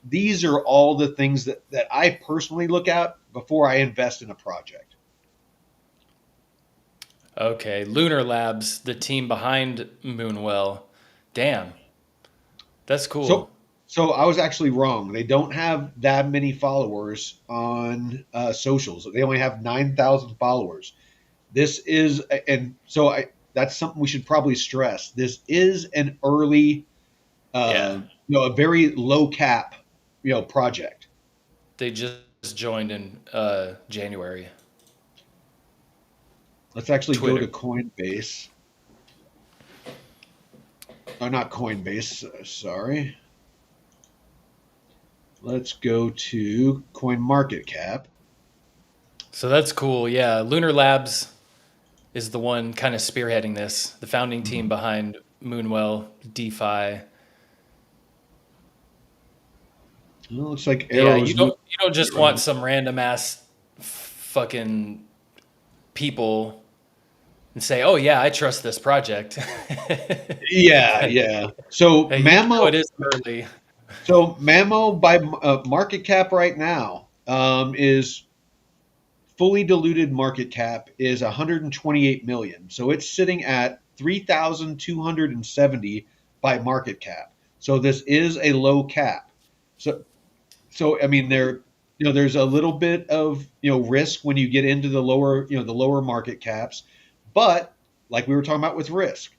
These are all the things that I personally look at before I invest in a project. Okay, Lunar Labs, the team behind Moonwell. Damn, that's So, cool. so I was actually wrong. They don't have that many followers on socials. They only have 9,000 followers. This is, and so that's something we should probably stress. This is an early, Yeah, a very low cap, project. they just joined in January. Let's actually go to Twitter. Coinbase. Oh, not Coinbase. Sorry. Let's go to CoinMarketCap. So that's cool. Yeah, Lunar Labs is the one kind of spearheading this, the founding team Mhm. behind Moonwell, DeFi. Well, it looks like Yeah, Arrow's you don't just want some random ass fucking people and say, "Oh yeah, I trust this project." Yeah, yeah. So Hey, Mammo, it is early. by market cap right now is fully diluted market cap is 128 million. So it's sitting at 3,270 by market cap. So this is a low cap. So I mean there's a little bit of risk when you get into the lower market caps, but like we were talking about with risk,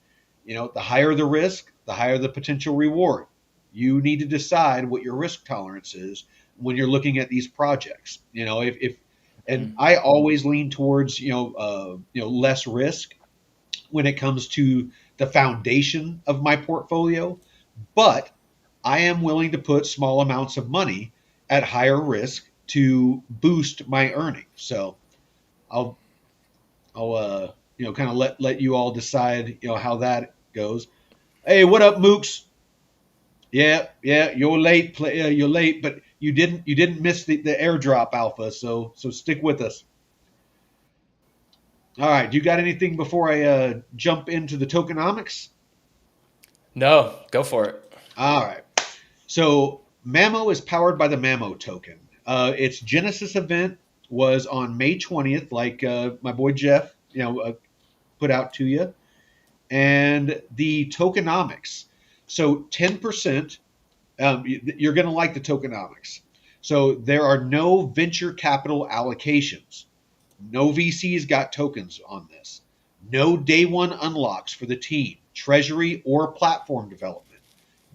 the higher the risk, the higher the potential reward. You need to decide what your risk tolerance is when you're looking at these projects. If and Mm. I always lean towards less risk when it comes to the foundation of my portfolio, but I am willing to put small amounts of money at higher risk to boost my earnings. So I'll I'll kind of let you all decide how that goes. Hey, what up, Mooks? Yeah, yeah, you're late. You're late, but you didn't miss the airdrop alpha. So stick with us. All right. Do you got anything before I jump into the tokenomics? No, go for it. All right. So MAMO is powered by the MAMO token. Its Genesis event was on May 20th, like my boy Jeff, put out to you, and the tokenomics. So 10%. You're going to like the tokenomics. So there are no venture capital allocations. No VCs got tokens on this. No day one unlocks for the team, treasury, or platform development.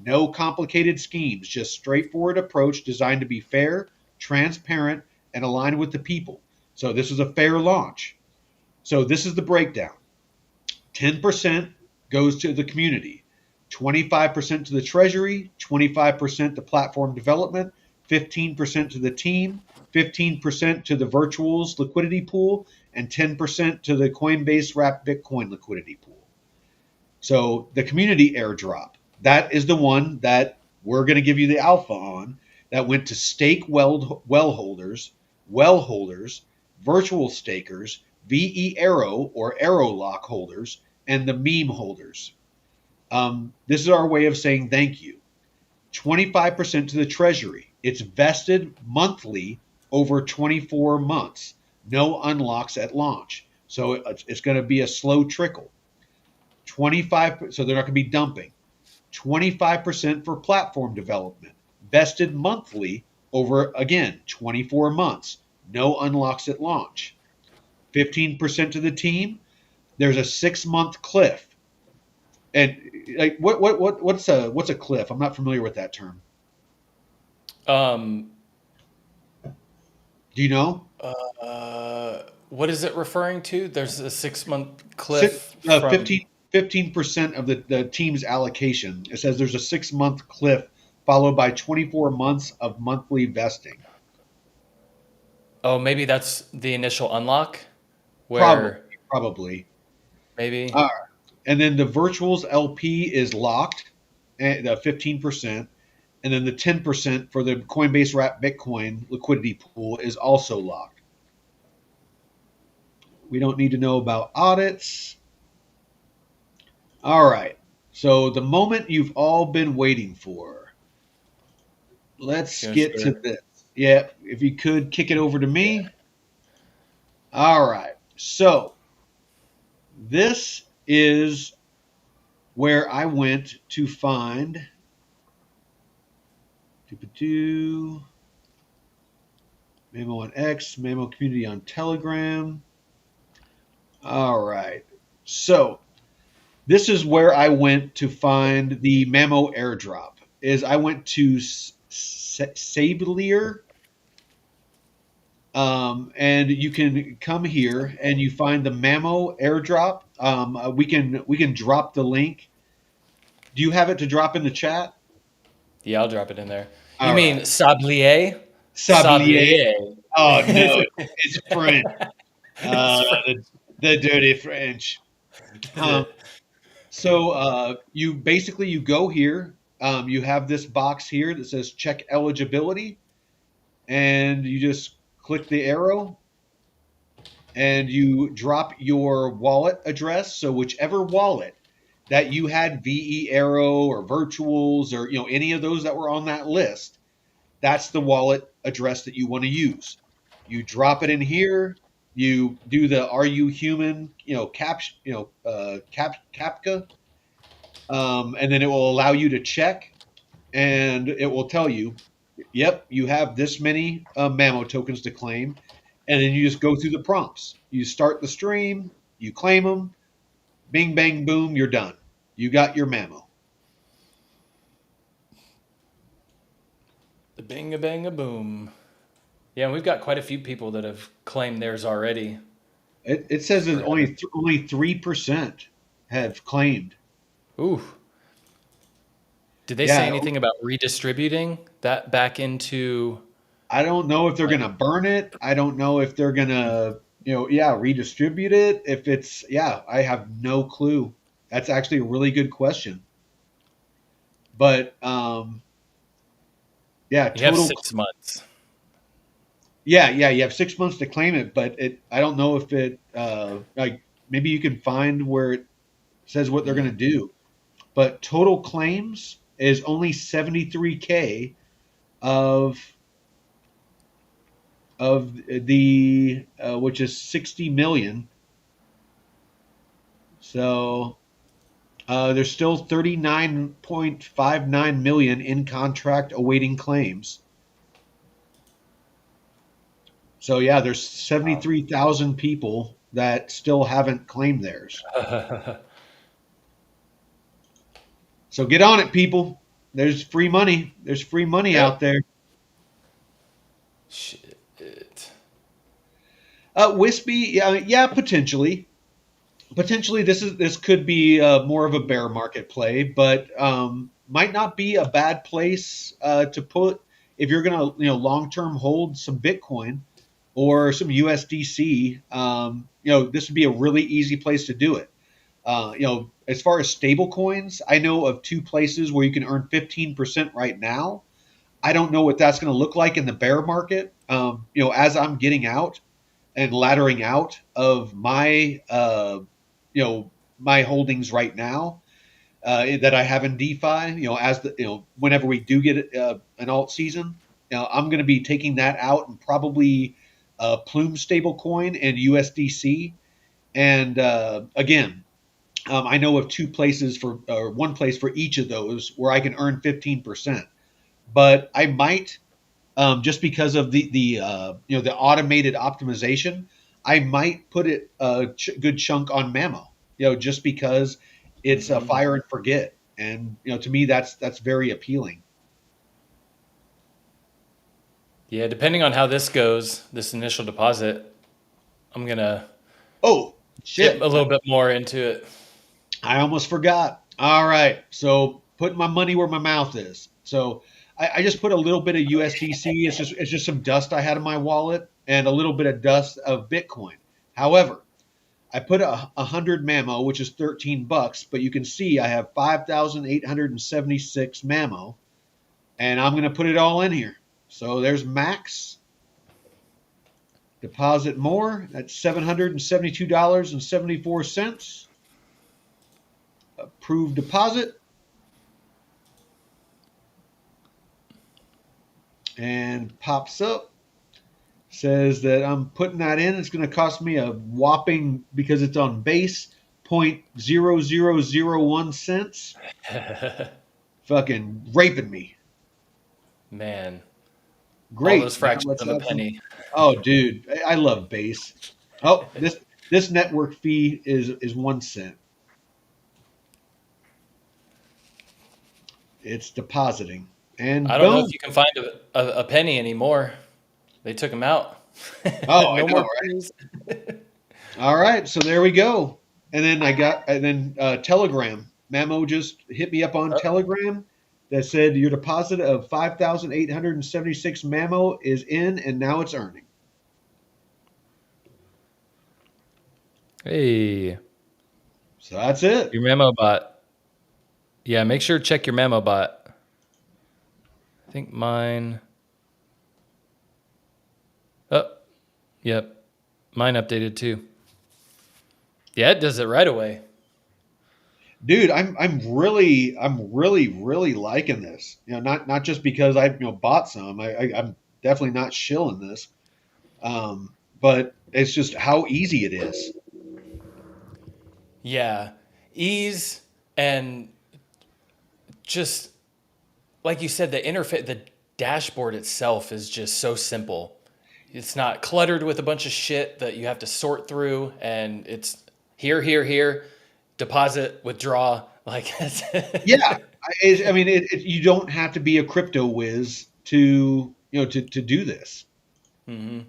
No complicated schemes, just straightforward approach designed to be fair, transparent, and aligned with the people. So this is a fair launch. So this is the breakdown. 10% goes to the community, 25% to the treasury, 25% to platform development, 15% to the team, 15% to the virtuals liquidity pool, and 10% to the Coinbase wrapped Bitcoin liquidity pool. So the community airdrop, that is the one that we're going to give you the alpha on. That went to stake well holders, virtual stakers, VE Arrow or Arrow lock holders, and the meme holders. This is our way of saying thank you. 25% to the treasury. It's vested monthly over 24 months. No unlocks at launch. So it's going to be a slow trickle. 25, so they're not going to be dumping. 25% for platform development, vested monthly over, again, 24 months. No unlocks at launch. 15% to the team. There's a 6-month cliff. And like what's a cliff? I'm not familiar with that term. Um, Do you know? what is it referring to? There's a 6-month Six, cliff from. 15% of the team's allocation. It says there's a 6-month cliff followed by 24 months of monthly vesting. Oh, maybe that's the initial unlock, Probably, where probably. maybe. All right. And then the virtuals LP is locked, the 15%. And then the 10% for the Coinbase wrapped Bitcoin liquidity pool is also locked. We don't need to know about audits. All right. So the moment you've all been waiting for. Let's Yeah, get to sure. this. Yeah, if you could kick it over to me. All right. So this is where I went to find Memo on X, Memo community on Telegram. All right. So this is where I went to find the Memo airdrop. Is I went to Sablier, and you can come here and you find the Mamo airdrop. We can drop the link. Do you have it to drop in the chat? Yeah, I'll drop it in there. You All mean right. Sablier? Sablier. Sablier. Oh no, it's, it's French. Uh, French. the dirty French. Um, so you go here. You have this box here that says check eligibility, and you just click the arrow and you drop your wallet address. So whichever wallet that you had, VE Arrow or Virtuals or any of those that were on that list, that's the wallet address that you want to use. You drop it in here. You do the "Are you human?" CAPTCHA, and then it will allow you to check, and it will tell you, "Yep, you have this many MAMO tokens to claim," and then you just go through the prompts. You start the stream, you claim them, bing, bang, boom, you're done. You got your MAMO. The bing a bang a boom. Yeah, and we've got quite a few people that have claimed theirs already. It says that For only 3% have claimed. Ooh. Did they say Yeah, anything about redistributing that back into? I don't know if they're Like, gonna burn it. I don't know if they're gonna Yeah, redistribute it. If it's, yeah, I have no clue. That's actually a really good question. But yeah, You have total. 6 months. Yeah, you have 6 months to claim it, but I don't know if it, like, maybe you can find where it says what they're going to Mm. do. But total claims is only 73K of the which is 60 million. So there's still 39.59 million in contract awaiting claims. So yeah, there's Wow. 73,000 people that still haven't claimed theirs. So get on it, people. There's free money. There's free money Yep. out there. Shit. Wispy, yeah, potentially. Potentially, this could be more of a bear market play, but might not be a bad place to put if you're going to long term hold some Bitcoin or some USDC. This would be a really easy place to do it. As far as stable coins, I know of two places where you can earn 15% right now. I don't know what that's going to look like in the bear market. As I'm getting out and laddering out of my holdings right now that I have in DeFi. As whenever we do get an alt season, I'm going to be taking that out and probably Plume stablecoin and USDC. And again, I know of two places or one place for each of those where I can earn 15%. But I might just because of the automated optimization, I might put it a good chunk on MAMO. Just because it's a Hmm. fire and forget, and to me that's very appealing. Yeah, depending on how this goes, this initial deposit, I'm gonna Oh dip a shit! little bit more into it. I almost forgot. All right, so putting my money where my mouth is. So I just put a little bit of USDC. It's just some dust I had in my wallet and a little bit of dust of Bitcoin. However, I put a hundred MAMO, which is $13, but you can see I have 5,876 MAMO, and I'm going to put it all in here. So there's max deposit more. That's $772.74. Approve deposit and pops up. Says that I'm putting that in. It's going to cost me a whopping, because it's on base, 0.0001 cents. Fucking raping me. Man, all Great. those Now fractions let's of a add some. penny. Oh, dude, I love base. Oh, this network fee is 1 cent. It's depositing, I and don't know if boom. you can find a penny anymore. They took them out. Oh, I No know, more right? pennies. All right, so there we go. And then Telegram. Mamo just hit me up on Oh, Telegram that said your deposit of 5,876 Mamo is in, and now it's earning. hey, So that's it. your memo bot. Yeah, make sure to check your memo bot. I think mine. Oh, yep. Mine updated too. Yeah, it does it right away. Dude, I'm really liking this. Not just because I bought some. I'm definitely not shilling this. But it's just how easy it is. Yeah. Ease and just like you said, the interface, the dashboard itself is just so simple. It's not cluttered with a bunch of shit that you have to sort through, and it's here, deposit, withdraw. Like, Yeah, I mean, you don't have to be a crypto whiz to do this. hmm.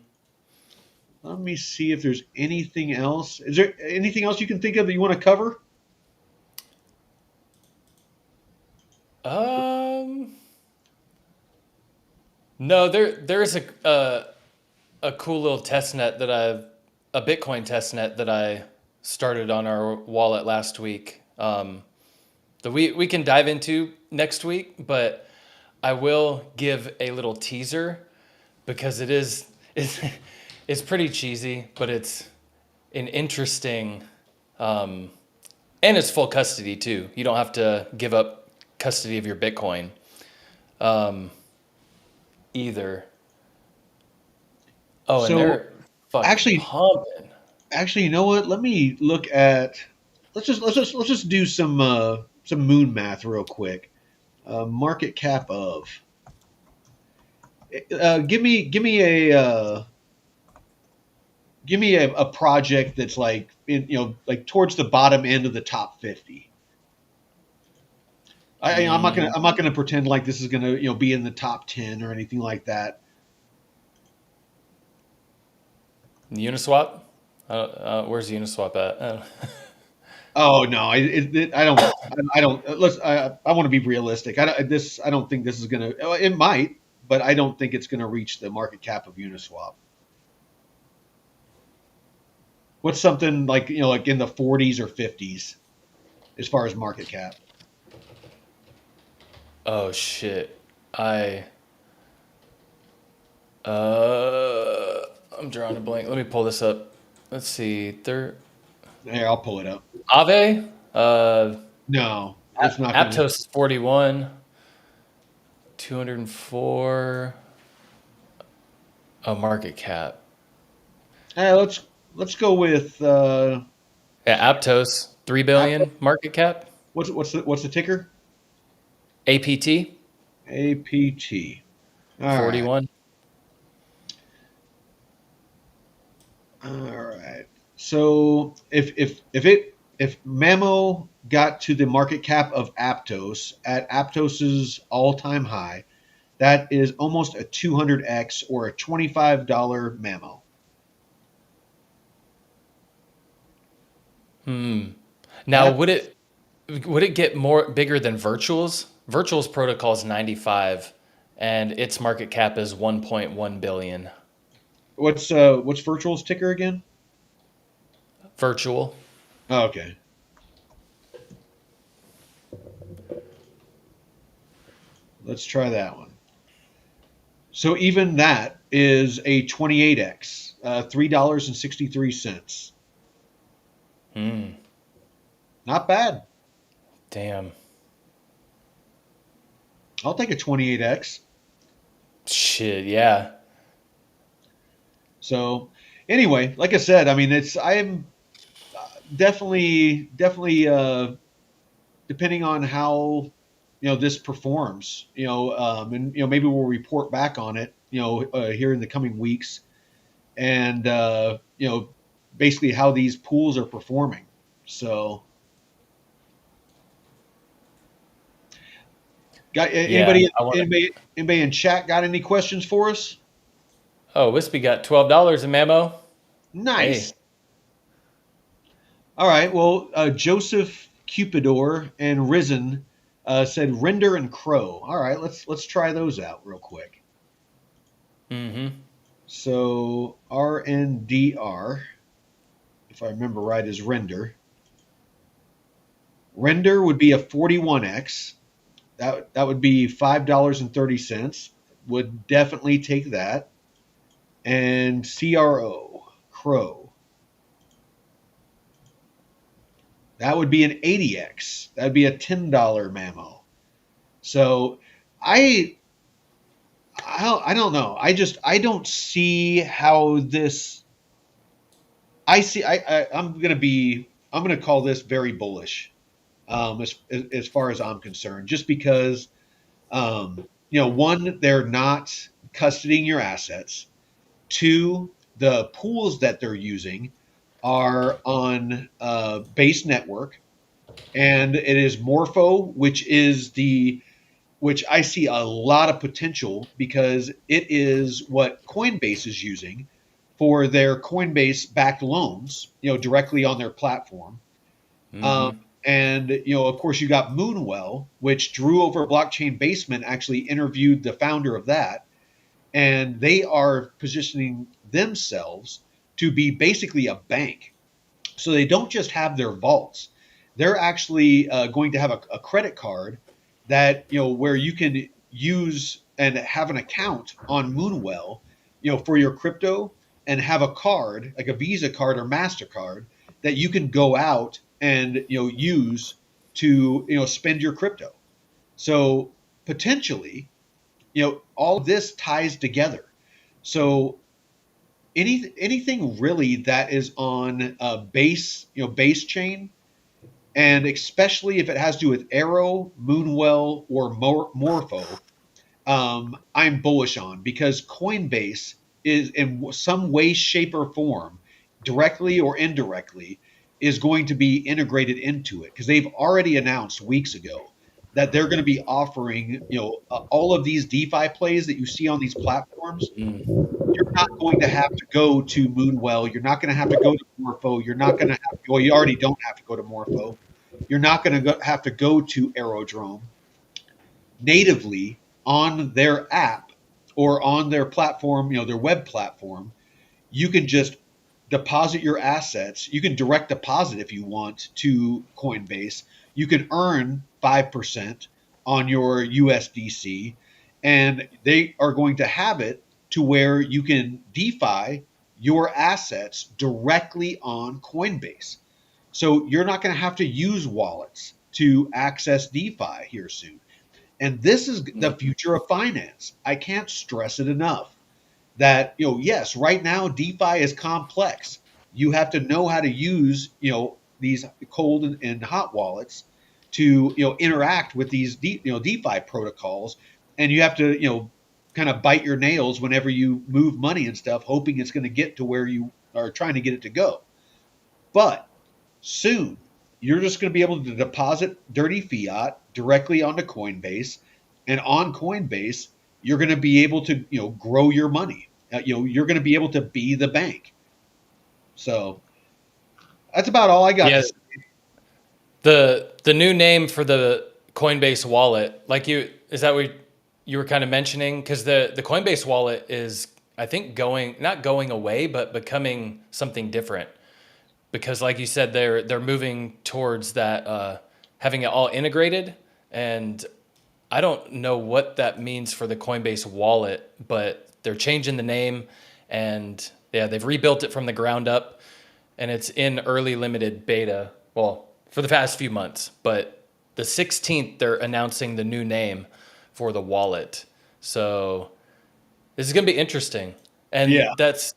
Let me see if there's anything else. Is there anything else you can think of that you want to cover? um, no, there's a cool little test net that I've a Bitcoin testnet that I started on our wallet last week. That we can dive into next week, but I will give a little teaser because it's pretty cheesy, but it's an interesting and it's full custody too. You don't have to give up custody of your Bitcoin either. Oh, and So they're fucking actually, pumping. you know what? Let me look at. Let's just do some moon math real quick. Market cap of. Give me a project that's like like towards the bottom end of the top 50. I'm not gonna pretend like this is gonna be in the top 10 or anything like that. Uniswap? Where's Uniswap at? Oh no, I don't. I don't. I want to be realistic. I don't think this is gonna. It might, but I don't think it's gonna reach the market cap of Uniswap. What's something like like in the 40s or 50s as far as market cap? Oh shit. I I'm drawing a blank. Let me pull this up. Let's see. There Here, I'll pull it up. Aave, No, it's not gonna. Aptos is 41, 204. Oh, market cap. Let's go with Yeah, Aptos 3 billion market cap. what's the ticker? APT APT. All right. 41. All right. So if MAMO got to the market cap of Aptos at Aptos's all-time high, that is almost a 200x or a $25 MAMO. Now, That would it get more bigger than Virtual's? Virtual's protocol is 95 and its market cap is 1.1 billion. what's Virtual's ticker again? Virtual. Oh, okay. Let's try that one. So even that is a 28x, $3.63. Not bad. Damn. I'll take a 28x. Shit, yeah. So anyway, like I said, I mean, I'm definitely depending on how this performs, and maybe we'll report back on it, here in the coming weeks, and basically how these pools are performing. So, got Yeah. anybody in chat got any questions for us? Oh, Wispy got $12 in MAMO. Hey. Nice. All right. Well, Joseph Cupidor and Risen said Render and Crow. All right. Let's try those out real quick. Mm-hmm. So RNDR, if I remember right, is Render. Render would be a 41x. That would be $5.30. Would definitely take that. And Crow. That would be an 80x. That would be a $10 MAMO. So I don't know. I don't see how this. I'm gonna call this very bullish, as far as I'm concerned. Just because, one, they're not custodying your assets. Two, the pools that they're using are on base network, and it is Morpho, which I see a lot of potential because it is what Coinbase is using for their Coinbase backed loans, directly on their platform. Mm-hmm. And of course, you got Moonwell, which Drew over Blockchain Basement actually interviewed the founder of that, and they are positioning themselves to be basically a bank. So they don't just have their vaults; they're actually going to have a credit card that where you can use and have an account on Moonwell, for your crypto, and have a card like a Visa card or Mastercard that you can go out and use to spend your crypto. So potentially, all of this ties together. So anything really that is on base, base chain, and especially if it has to do with Arrow, Moonwell, or Morpho, I'm bullish on, because Coinbase is in some way, shape, or form, directly or indirectly, is going to be integrated into it, because they've already announced weeks ago that they're going to be offering, all of these DeFi plays that you see on these platforms. Mm. You're not going to have to go to Moonwell. You're not going to have to go to Morpho. You're not going to have, well, you already don't have to go to Morpho. You're not going to have to go to Aerodrome. Natively on their app or on their platform, their web platform, you can just deposit your assets. You can direct deposit if you want to Coinbase. You can earn 5% on your USDC, and they are going to have it to where you can DeFi your assets directly on Coinbase. So you're not going to have to use wallets to access DeFi here soon. And this is the future of finance. I can't stress it enough that, yes, right now DeFi is complex. You have to know how to use, these cold and hot wallets to, interact with these, DeFi protocols. And you have to, kind of bite your nails whenever you move money and stuff, hoping it's going to get to where you are trying to get it to go. But soon, you're just going to be able to deposit dirty fiat directly onto Coinbase, and on Coinbase, you're going to be able to grow your money. You're going to be able to be the bank. So that's about all I got to Yeah, say. the new name for the Coinbase wallet, like is that what you were kind of mentioning? Because the Coinbase wallet is, I think, not going away, but becoming something different. Because like you said, they're moving towards that, having it all integrated, and I don't know what that means for the Coinbase wallet, but they're changing the name, and yeah, they've rebuilt it from the ground up, and it's in early limited beta. Well, for the past few months, but the 16th they're announcing the new name for the wallet. So this is going to be interesting, Yeah. and that's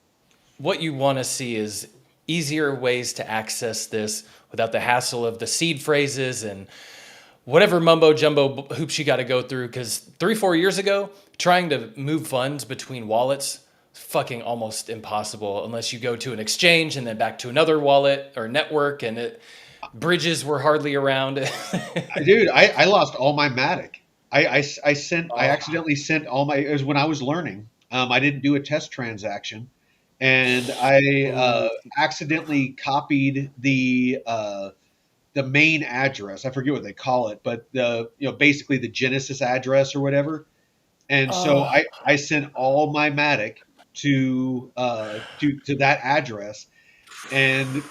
what you want to see is easier ways to access this without the hassle of the seed phrases and whatever mumbo jumbo hoops you got to go through. Because 3-4 years ago, trying to move funds between wallets fucking almost impossible unless you go to an exchange and then back to another wallet or network, and bridges were hardly around. Dude, I lost all my Matic. I Oh, accidentally sent all my, it was when I was learning. I didn't do a test transaction, and I oh, accidentally copied the main address. I forget what they call it, but basically the Genesis address or whatever. And so oh, I sent all my Matic to that address, and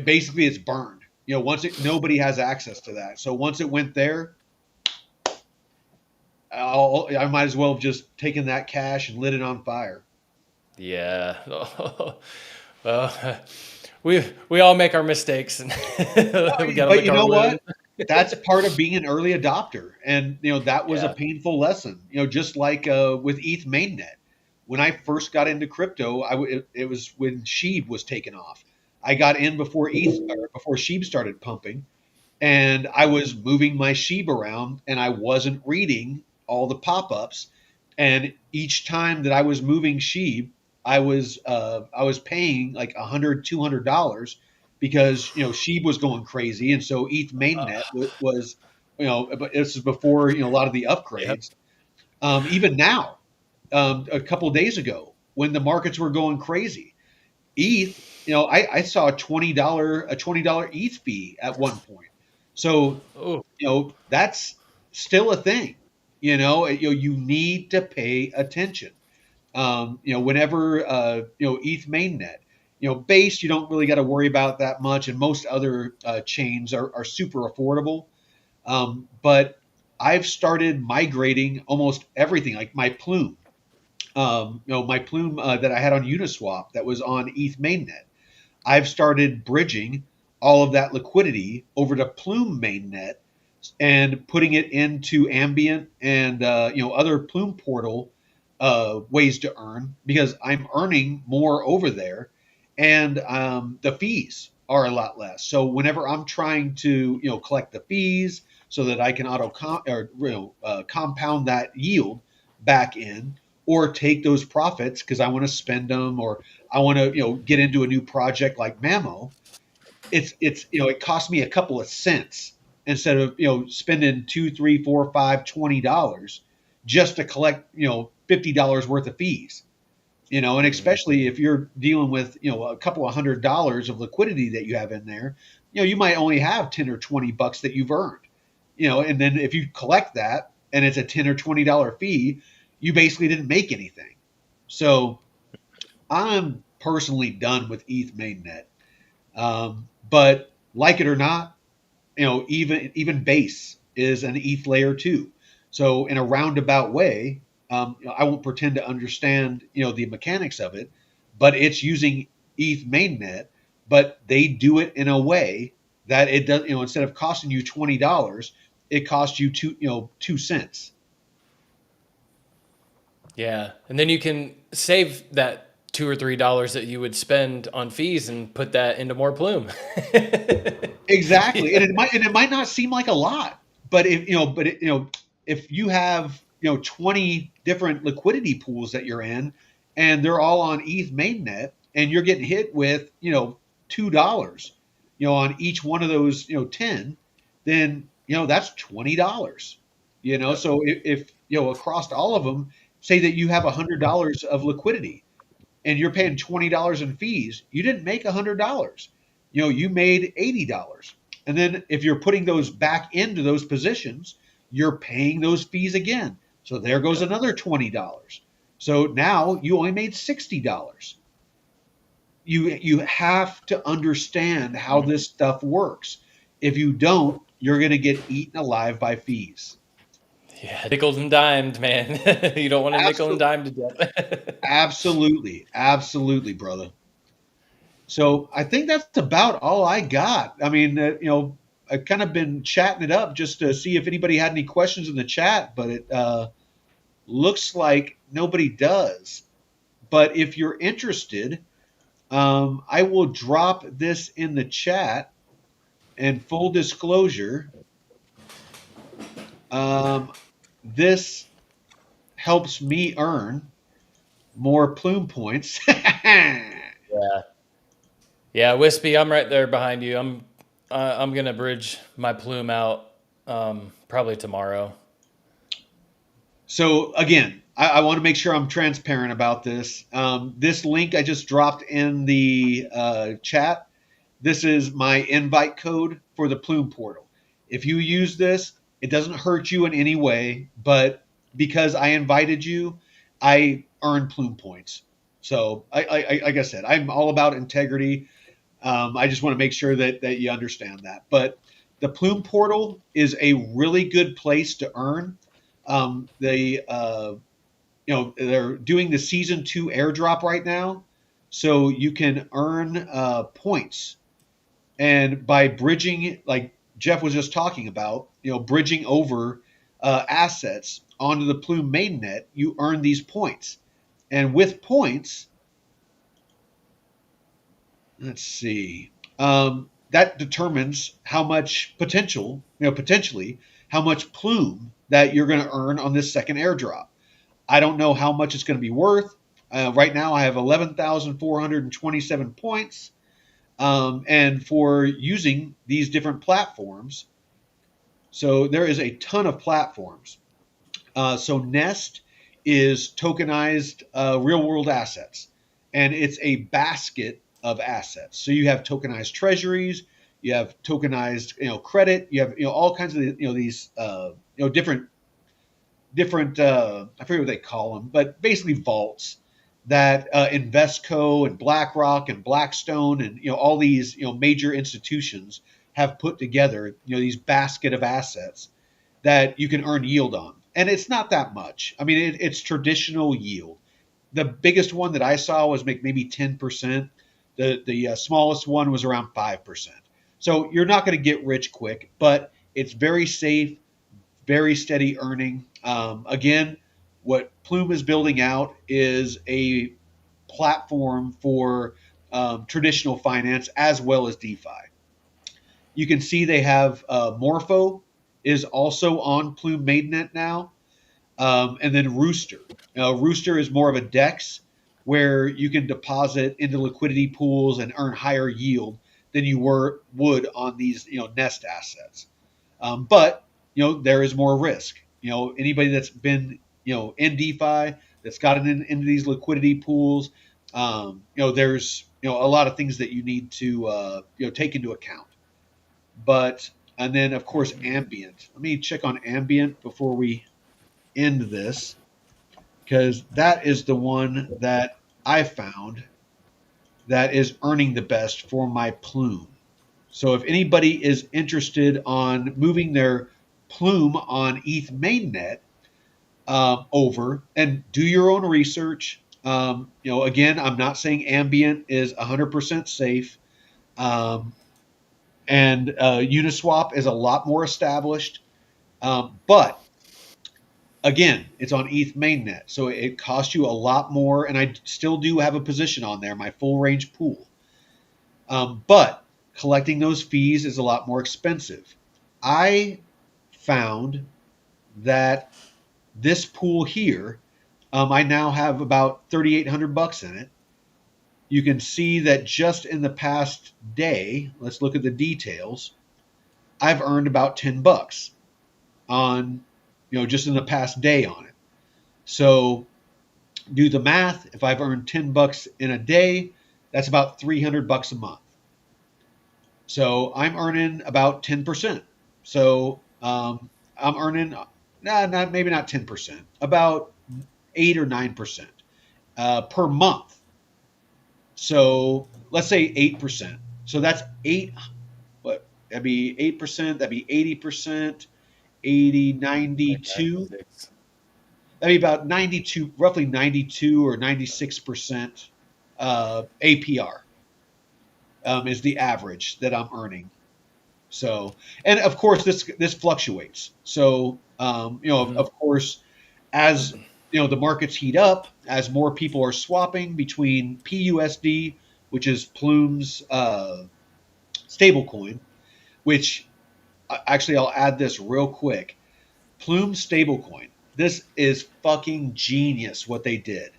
basically it's burned. Once nobody has access to that. So once it went there, I might as well have just taken that cash and lit it on fire. yeah. Well, we all make our mistakes, and we got to But lick you our know what? wounds. That's part of being an early adopter, and that was a Yeah. painful lesson. Just like with ETH mainnet, when I first got into crypto, it was when Sheeb was taken off. I got in before before Sheeb started pumping, and I was moving my Sheeb around, and I wasn't reading all the pop-ups. And each time that I was moving Sheeb, I was paying like $100, $200, because Sheeb was going crazy, and so ETH mainnet was, but this is before a lot of the Yep. upgrades. Even now, a couple of days ago, when the markets were going crazy, ETH, I saw a $20 ETH fee at one point. So, Oh, that's still a thing. You need to pay attention. Whenever ETH mainnet, Base, you don't really got to worry about that much, and most other chains are super affordable. But I've started migrating almost everything, like my Plume. My Plume that I had on Uniswap that was on ETH mainnet. I've started bridging all of that liquidity over to Plume mainnet and putting it into Ambient and other Plume portal ways to earn, because I'm earning more over there, and the fees are a lot less. So whenever I'm trying to collect the fees so that I can compound that yield back in, or take those profits because I want to spend them, or I want to get into a new project like MAMO, it costs me a couple of cents instead of spending two, three, four, five, $20 just to collect $50 worth of fees. And especially if you're dealing with a couple of $100 of liquidity that you have in there, you might only have 10 or 20 bucks that you've earned. And then if you collect that and it's a 10 or $20 fee, you basically didn't make anything. So I'm personally done with ETH mainnet. But like it or not, even base is an ETH layer too. So in a roundabout way, I won't pretend to understand the mechanics of it, but it's using ETH mainnet, but they do it in a way that it does. Instead of costing you $20, it costs you 2 cents. Yeah, and then you can save that $2 or $3 that you would spend on fees and put that into more Plume. Exactly, Yeah. and it might not seem like a lot, but if you have 20 different liquidity pools that you're in, and they're all on ETH mainnet, and you're getting hit with $2, on each one of those 10, then that's $20. Yep. So if across all of them, say that you have $100 of liquidity and you're paying $20 in fees, you didn't make $100. You made $80. And then if you're putting those back into those positions, you're paying those fees again. So there goes Yep. another $20. So now you only made $60. You have to understand how this stuff works. If you don't, you're going to get eaten alive by fees. Yeah, nickel and dimed, man. You don't want to nickel and Absolutely, dime to death. absolutely, absolutely, brother. So I think that's about all I got. I mean, I've kind of been chatting it up just to see if anybody had any questions in the chat, but it looks like nobody does. But if you're interested, I will drop this in the chat. And full disclosure, um, this helps me earn more plume points. Yeah. Yeah, Wispy, I'm right there behind you. I'm gonna bridge my Plume out probably tomorrow. So again, I want to make sure I'm transparent about this. This link I just dropped in the chat. This is my invite code for the Plume portal. If you use this, it doesn't hurt you in any way, but because I invited you, I earn Plume points. So, like I said, I'm all about integrity. I just want to make sure that you understand that. But the Plume portal is a really good place to earn. They're doing the season 2 airdrop right now, so you can earn points, and by bridging, like Jeff was just talking about, bridging over assets onto the Plume mainnet, you earn these points, and with points, let's see, that determines how much potentially how much Plume that you're going to earn on this second airdrop. I don't know how much it's going to be worth. Right now, I have 11,427 points. And for using these different platforms, so there is a ton of platforms. So Nest is tokenized real world assets, and it's a basket of assets. So you have tokenized treasuries, you have tokenized credit, you have all kinds of these different I forget what they call them, but basically vaults. that Invesco and BlackRock and Blackstone and all these major institutions have put together, these basket of assets that you can earn yield on, and it's not that much. I mean, it's traditional yield. The biggest one that I saw was make maybe 10%. The smallest one was around 5%. So you're not going to get rich quick, but it's very safe, very steady earning. Again, what Plume is building out is a platform for traditional finance as well as DeFi. You can see they have Morpho is also on Plume Mainnet now, and then Rooster. Rooster is more of a DEX where you can deposit into liquidity pools and earn higher yield than you would on these Nest assets. But there is more risk. Anybody that's been in DeFi that's gotten into these liquidity pools, there's a lot of things that you need to take into account. But and then of course ambient. Let me check on ambient before we end this because that is the one that I found that is earning the best for my plume. So if anybody is interested on moving their plume on ETH mainnet over and do your own research. Again, I'm not saying ambient is 100% safe. And Uniswap is a lot more established. But again, it's on ETH mainnet, so it costs you a lot more. And I still do have a position on there, my full range pool. But collecting those fees is a lot more expensive. I found that this pool here, I now have about $3,800 in it. You can see that just in the past day, let's look at the details. I've earned about $10 on, just in the past day on it. So do the math. If I've earned $10 in a day, that's about $300 a month. So I'm earning about 10%. So I'm earning, maybe not 10%, about 8 or 9% per month. So let's say 8%. So that's what? That'd be 8%. That'd be 80%, 80, 92. That'd be about 92, roughly 92 or 96% APR is the average that I'm earning. So, and of course, this fluctuates. So, of course, as the markets heat up, as more people are swapping between PUSD, which is Plume's stablecoin, which actually I'll add this real quick. Plume stablecoin. This is fucking genius what they did.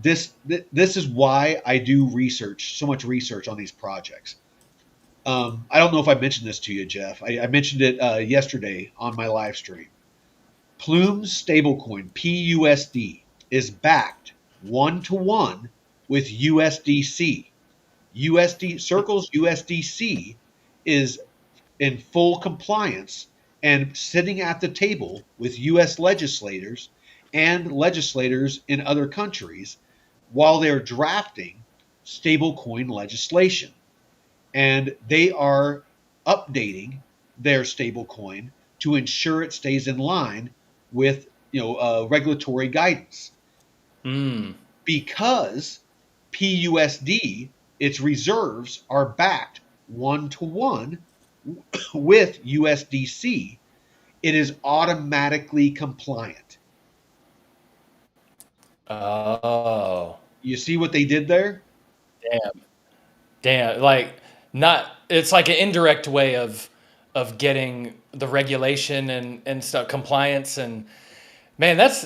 This is why I do research, so much research on these projects. I don't know if I mentioned this to you, Jeff. I mentioned it yesterday on my live stream. Plume's stablecoin, PUSD, is backed 1-to-1 with USDC. Circle's USDC is in full compliance and sitting at the table with US legislators and legislators in other countries while they're drafting stablecoin legislation. And they are updating their stablecoin to ensure it stays in line with regulatory guidance. Because PUSD, its reserves are backed 1-to-1 with USDC, it is automatically compliant. Oh, You see what they did there? damn! Like not. It's like an indirect way of getting the regulation and stuff compliance and man, that's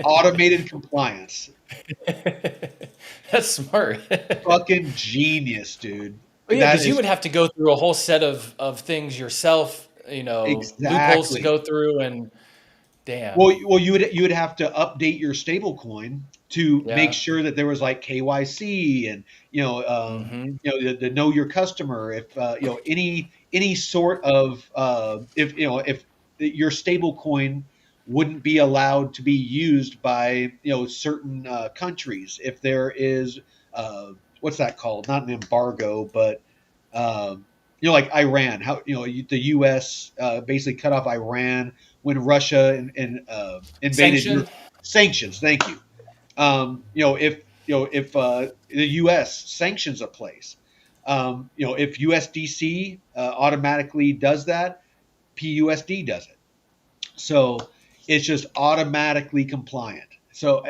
Automated compliance. that's smart. Fucking genius, dude. Well, yeah, That because you is would have to go through a whole set of things yourself, loopholes to exactly. go through, and damn, Well, you would have to update your stable coin to make yeah, sure that there was like KYC and hmm the know your customer. If any sort of if your stable coin wouldn't be allowed to be used by certain countries if there is what's that called? Not an embargo, but like Iran. How the U.S. Basically cut off Iran when Russia and invaded your Sanctioned. sanctions. Thank you. If the U.S. sanctions a place, if USDC automatically does that, PUSD does it. So it's just automatically compliant. So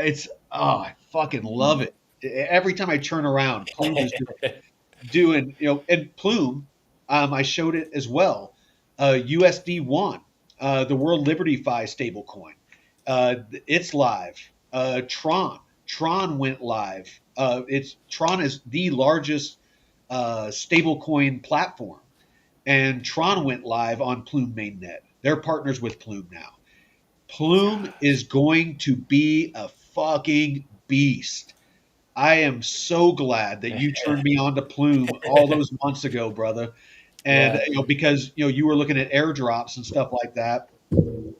I fucking love it. Every time I turn around, Plume is just doing, and Plume, I showed it as well. USD1, the World Liberty Fi stablecoin, it's live. Tron went live. Tron is the largest stablecoin platform, and Tron went live on Plume mainnet. They're partners with Plume now. Plume is going to be a fucking beast. I am so glad that you turned me on to Plume all those months ago, brother. And Yeah. because you were looking at airdrops and stuff like that.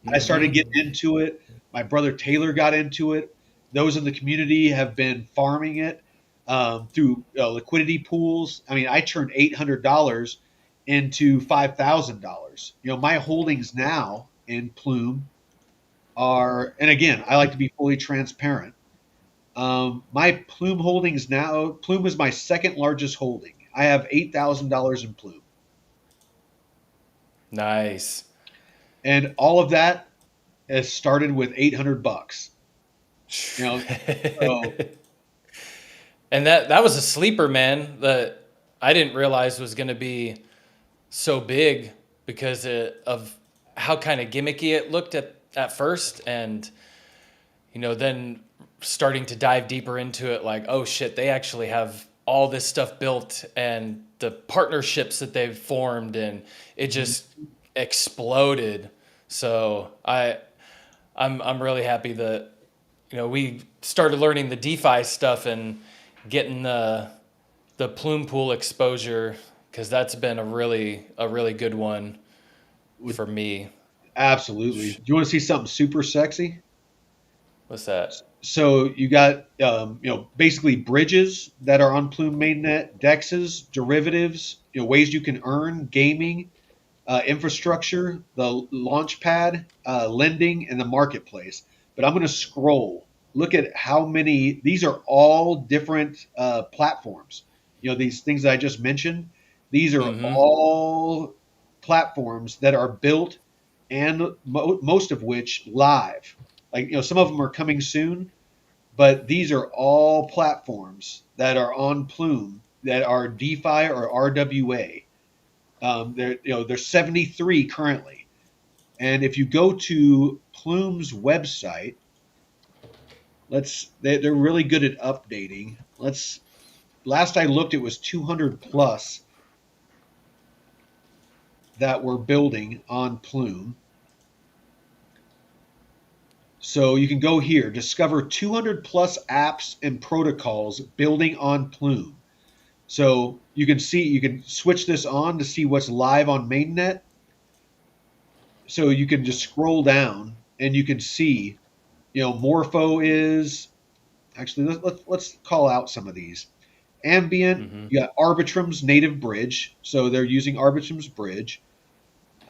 I started Hmm. getting into it. My brother Taylor got into it. Those in the community have been farming it through liquidity pools. I mean, I turned $800 into $5,000. My holdings now in Plume are, and again, I like to be fully transparent. My Plume holdings now, Plume is my second largest holding. I have $8,000 in Plume, Nice. and all of that has started with $800. You know, so And that was a sleeper, man, that I didn't realize was going to be so big because of how kind of gimmicky it looked at first, and then starting to dive deeper into it, like, oh shit, they actually have all this stuff built and the partnerships that they've formed, and it just exploded. So I'm really happy that we started learning the DeFi stuff and getting the Plume Pool exposure, because that's been a really good one for me. absolutely. Do you want to see something super sexy? What's that? So you got basically bridges that are on Plume mainnet, dexes, derivatives, ways you can earn, gaming, infrastructure, the launch pad, lending, and the marketplace. But I'm going to scroll. Look at how many. These are all different platforms. These things that I just mentioned. These are Mm-hmm. all platforms that are built, and most of which live. Like some of them are coming soon, but these are all platforms that are on Plume that are DeFi or RWA. There's 73 currently, and if you go to Plume's website, they're really good at updating. Last I looked, it was 200 plus that were building on Plume. So you can go here, discover 200 plus apps and protocols building on Plume. So you can switch this on to see what's live on mainnet. So you can just scroll down and you can see, Morpho is actually let's call out some of these. Ambient, Mm-hmm. you got Arbitrum's native bridge, so they're using Arbitrum's bridge.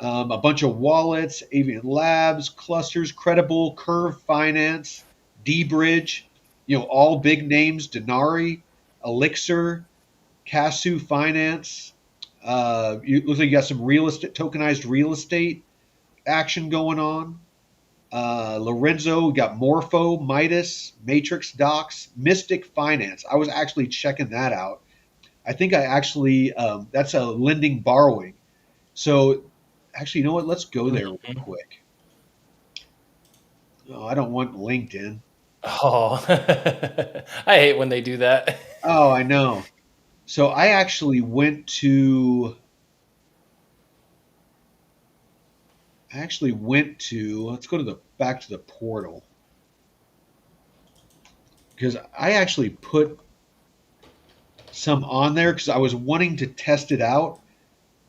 A bunch of wallets, Avian Labs, clusters, Credible, Curve Finance, D-Bridge, all big names, Denari, Elixir, Casu Finance. Looks like you got some tokenized real estate action going on. Lorenzo, we got Morpho, Midas, Matrix Docs, Mystic Finance. I was actually checking that out. I think I actually, that's a lending borrowing. So actually, you know what? Let's go there real quick. Oh, I don't want LinkedIn. Oh, I hate when they do that. Oh, I know. So I actually went to, let's go to back to the portal because I actually put some on there because I was wanting to test it out.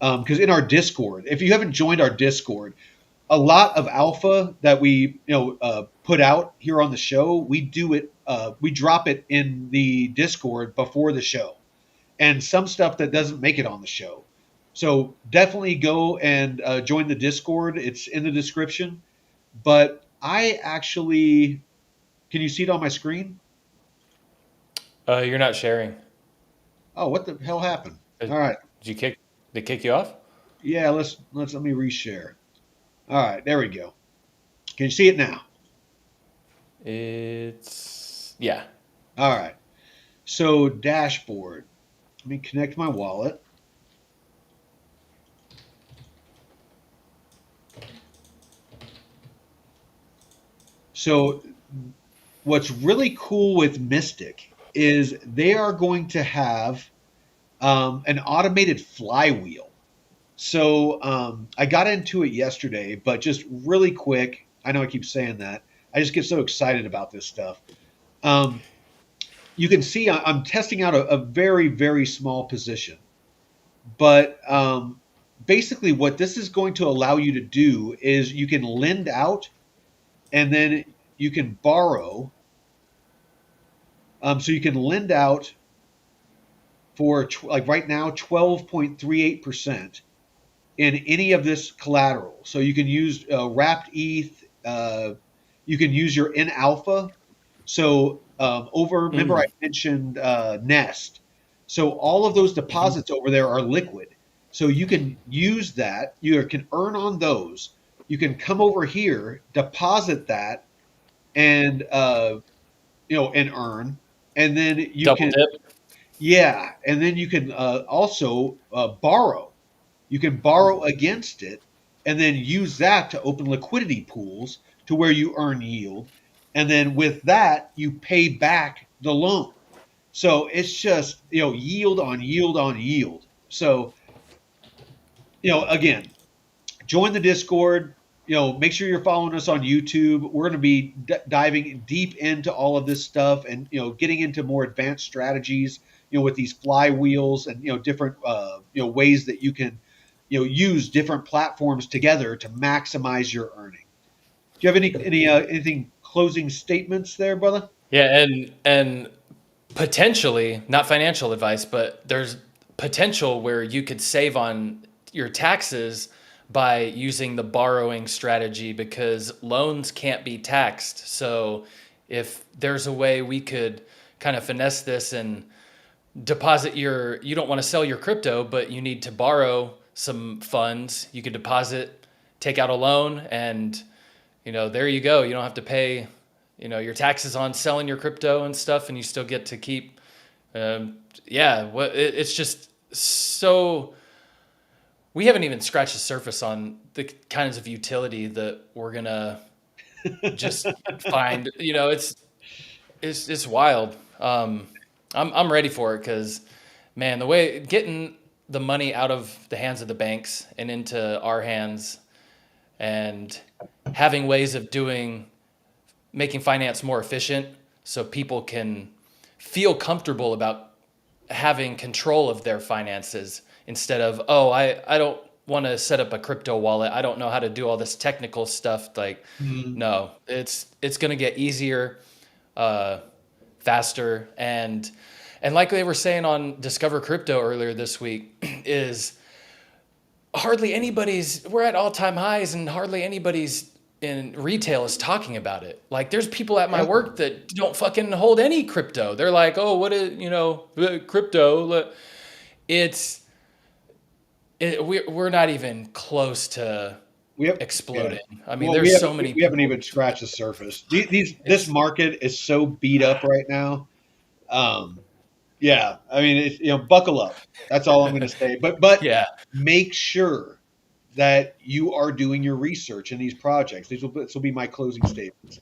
Because in our Discord, if you haven't joined our Discord, a lot of alpha that we put out here on the show, we drop it in the Discord before the show, and some stuff that doesn't make it on the show. So definitely go and join the Discord. It's in the description. But I actually, can you see it on my screen? You're not sharing. Oh, what the hell happened? Uh, All right, Did you kick? They kick you off? yeah, let me reshare. All right, there we go. Can you see it now? It's yeah. All right. So dashboard. Let me connect my wallet. So what's really cool with Mystic is they are going to have an automated flywheel. So I got into it yesterday, but just really quick. I know I keep saying that. I just get so excited about this stuff. Um, you can see I'm testing out a very, very small position. But basically, what this is going to allow you to do is you can lend out and then you can borrow. So you can lend out for like right now 12.38% in any of this collateral. So you can use wrapped ETH. You can use your in alpha. So remember I Mm. mentioned Nest. So all of those Hmm. deposits over there are liquid. So you can use that. You can earn on those. You can come over here, deposit that, and and earn, and then you Double can dip. yeah, and then you can also borrow. You can borrow against it and then use that to open liquidity pools to where you earn yield. And then with that, you pay back the loan. So it's just, yield on yield on yield. So, again, join the Discord. Make sure you're following us on YouTube. We're going to be diving deep into all of this stuff and getting into more advanced strategies. With these flywheels and different ways that you can use different platforms together to maximize your earning. Do you have anything closing statements there, brother? Yeah, and potentially not financial advice, but there's potential where you could save on your taxes by using the borrowing strategy because loans can't be taxed. So if there's a way we could kind of finesse this and deposit you don't want to sell your crypto, but you need to borrow some funds, you could deposit, take out a loan, and there you go. You don't have to pay, your taxes on selling your crypto and stuff, and you still get to keep. Yeah, it's just so. We haven't even scratched the surface on the kinds of utility that we're gonna just find. It's wild. I'm ready for it because, man, the way getting the money out of the hands of the banks and into our hands and having ways of making finance more efficient so people can feel comfortable about having control of their finances instead of, oh, I don't want to set up a crypto wallet. I don't know how to do all this technical stuff. Like, Mhm. no, it's going to get easier, uh, faster, and like they were saying on Discover Crypto earlier this week, is hardly anybody's we're at all-time highs and hardly anybody's in retail is talking about it. Like there's people at my Yeah. work that don't fucking hold any crypto. They're like, "Oh, what is, crypto?" It's we're not even close to We have, yeah. exploding. I mean, Well, there's so many we haven't people. even scratched the surface. This It's market is so beat up right now. Um, Yeah, I mean, buckle up. That's all I'm going to say. But yeah. make sure that you are doing your research in these projects. This will be my closing statements.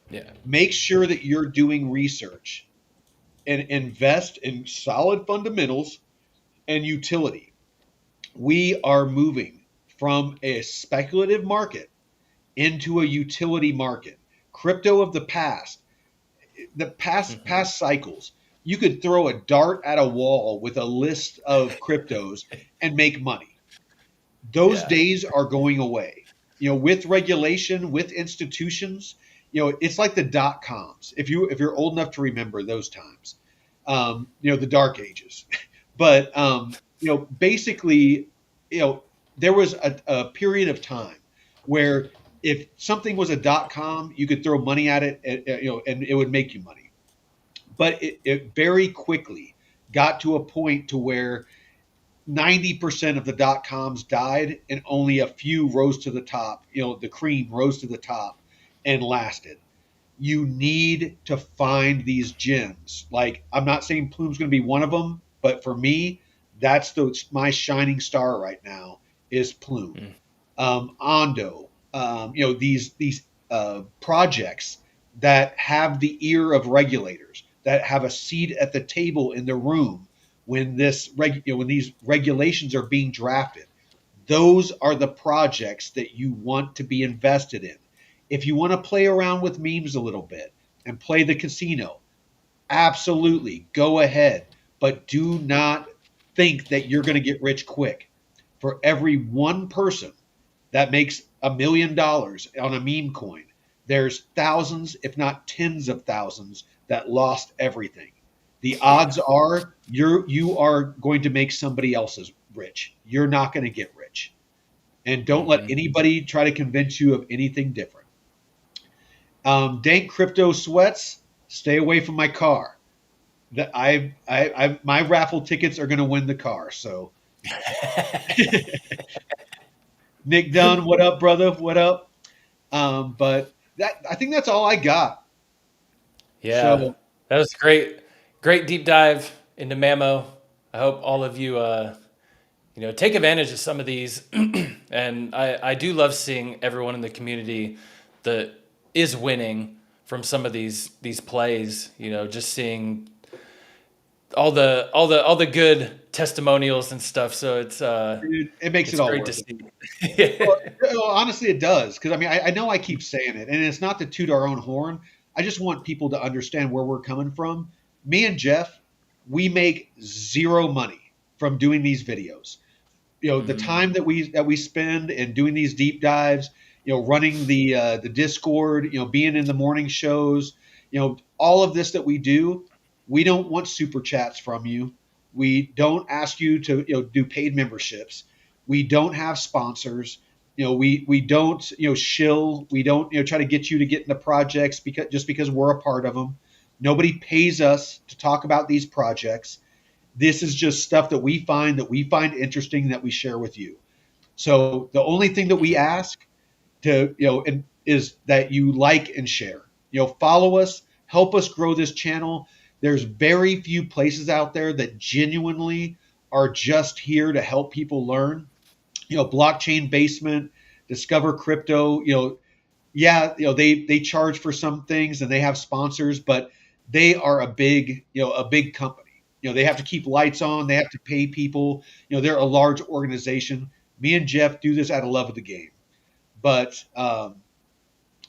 Yeah. Make sure that you're doing research and invest in solid fundamentals and utility. We are moving from a speculative market into a utility market. Crypto of the Hmm. past cycles, you could throw a dart at a wall with a list of cryptos and make money. Those Yeah. days are going away. with regulation, with institutions, it's like the dot coms. If you're old enough to remember those times, the dark ages. But basically, you know, there was a period of time where if something was a dot com, you could throw money at it, and it would make you money. But it very quickly got to a point to where 90% of the dot coms died and only a few rose to the top. The cream rose to the top and lasted. You need to find these gems. Like, I'm not saying Plume's going to be one of them, but for me, that's my shining star right now is Plume. Mm. Ondo, these projects that have the ear of regulators, that have a seat at the table in the room when when these regulations are being drafted. Those are the projects that you want to be invested in. If you want to play around with memes a little bit and play the casino, absolutely go ahead, but do not think that you're going to get rich quick. For every one person that makes $1 million on a meme coin, there's thousands, if not tens of thousands, that lost everything. The odds are you are going to make somebody else's rich. You're not going to get rich. And don't let Mm-hmm. anybody try to convince you of anything different. Dank crypto sweats, stay away from my car. That my raffle tickets are going to win the car. So Nick Dunn, what up, brother? What up? But I think that's all I got. Yeah, So that was great. Great deep dive into MAMO. I hope all of you, take advantage of some of these. And I do love seeing everyone in the community that is winning from some of these plays. Just seeing all the good testimonials and stuff. So dude, it makes it it's all great to worth it. see. Well, honestly, it does. Because I know I keep saying it, and it's not to toot our own horn. I just want people to understand where we're coming from. Me and Jeff, we make zero money from doing these videos. The Mhm. time that we spend in doing these deep dives, running the Discord, being in the morning shows, all of this that we do. We don't want super chats from you. We don't ask you to do paid memberships. We don't have sponsors. We don't shill. We don't try to get you to get into projects because we're a part of them. Nobody pays us to talk about these projects. This is just stuff that we find interesting that we share with you. So the only thing that we ask is that you like and share. Follow us, help us grow this channel. There's very few places out there that genuinely are just here to help people learn. Blockchain Basement, Discover Crypto. Yeah, they charge for some things and they have sponsors, but they are a big company. They have to keep lights on, they have to pay people. They're a large organization. Me and Jeff do this out of love of the game. But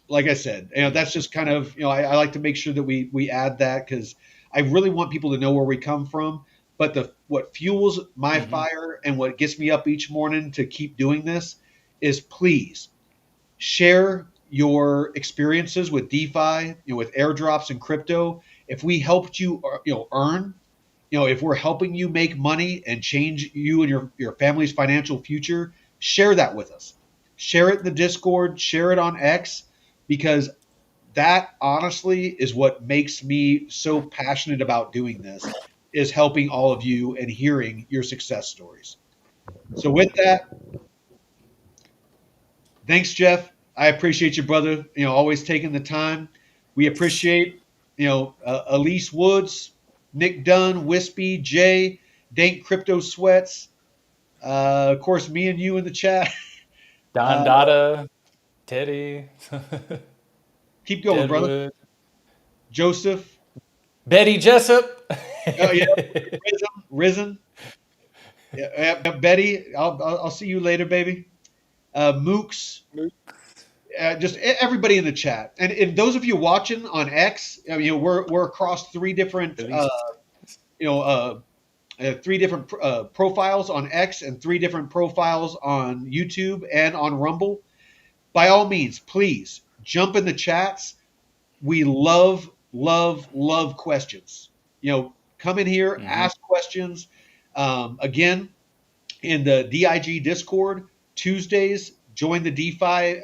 like I said, that's just kind of I like to make sure that we add that because I really want people to know where we come from. But what fuels my Mhm. fire and what gets me up each morning to keep doing this is please share your experiences with DeFi, with airdrops and crypto. If we helped you, earn, if we're helping you make money and change you and your family's financial future, share that with us. Share it in the Discord, share it on X, because that honestly is what makes me so passionate about doing this is helping all of you and hearing your success stories. So with that, thanks, Jeff. I appreciate you, brother. Always taking the time. We appreciate, Elise Woods, Nick Dunn, Wispy, Jay, Dank Crypto Sweats. Of course, me and you in the chat. Don Uh, Dada, Teddy, keep going, brother. Deadwood, Joseph. Betty Jessup. Oh yeah, Risen. Yeah, Betty. I'll see you later, baby. Mooks. Just everybody in the chat, and those of you watching on X. We're across three different Elise. you know three different profiles on X and three different profiles on YouTube and on Rumble. by all means, please jump in the chats. We love questions. Come in here, Mm-hmm. ask questions. Again, in the DIG Discord Tuesdays. Join the DeFi,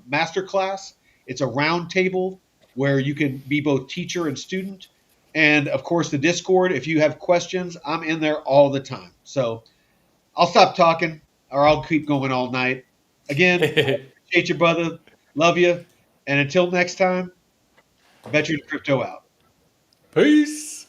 masterclass. It's a round table where you can be both teacher and student. And of course, the Discord. If you have questions, I'm in there all the time. So I'll stop talking, or I'll keep going all night. Again, I appreciate you, brother. Love you. And until next time, Veteran Crypto out. Peace.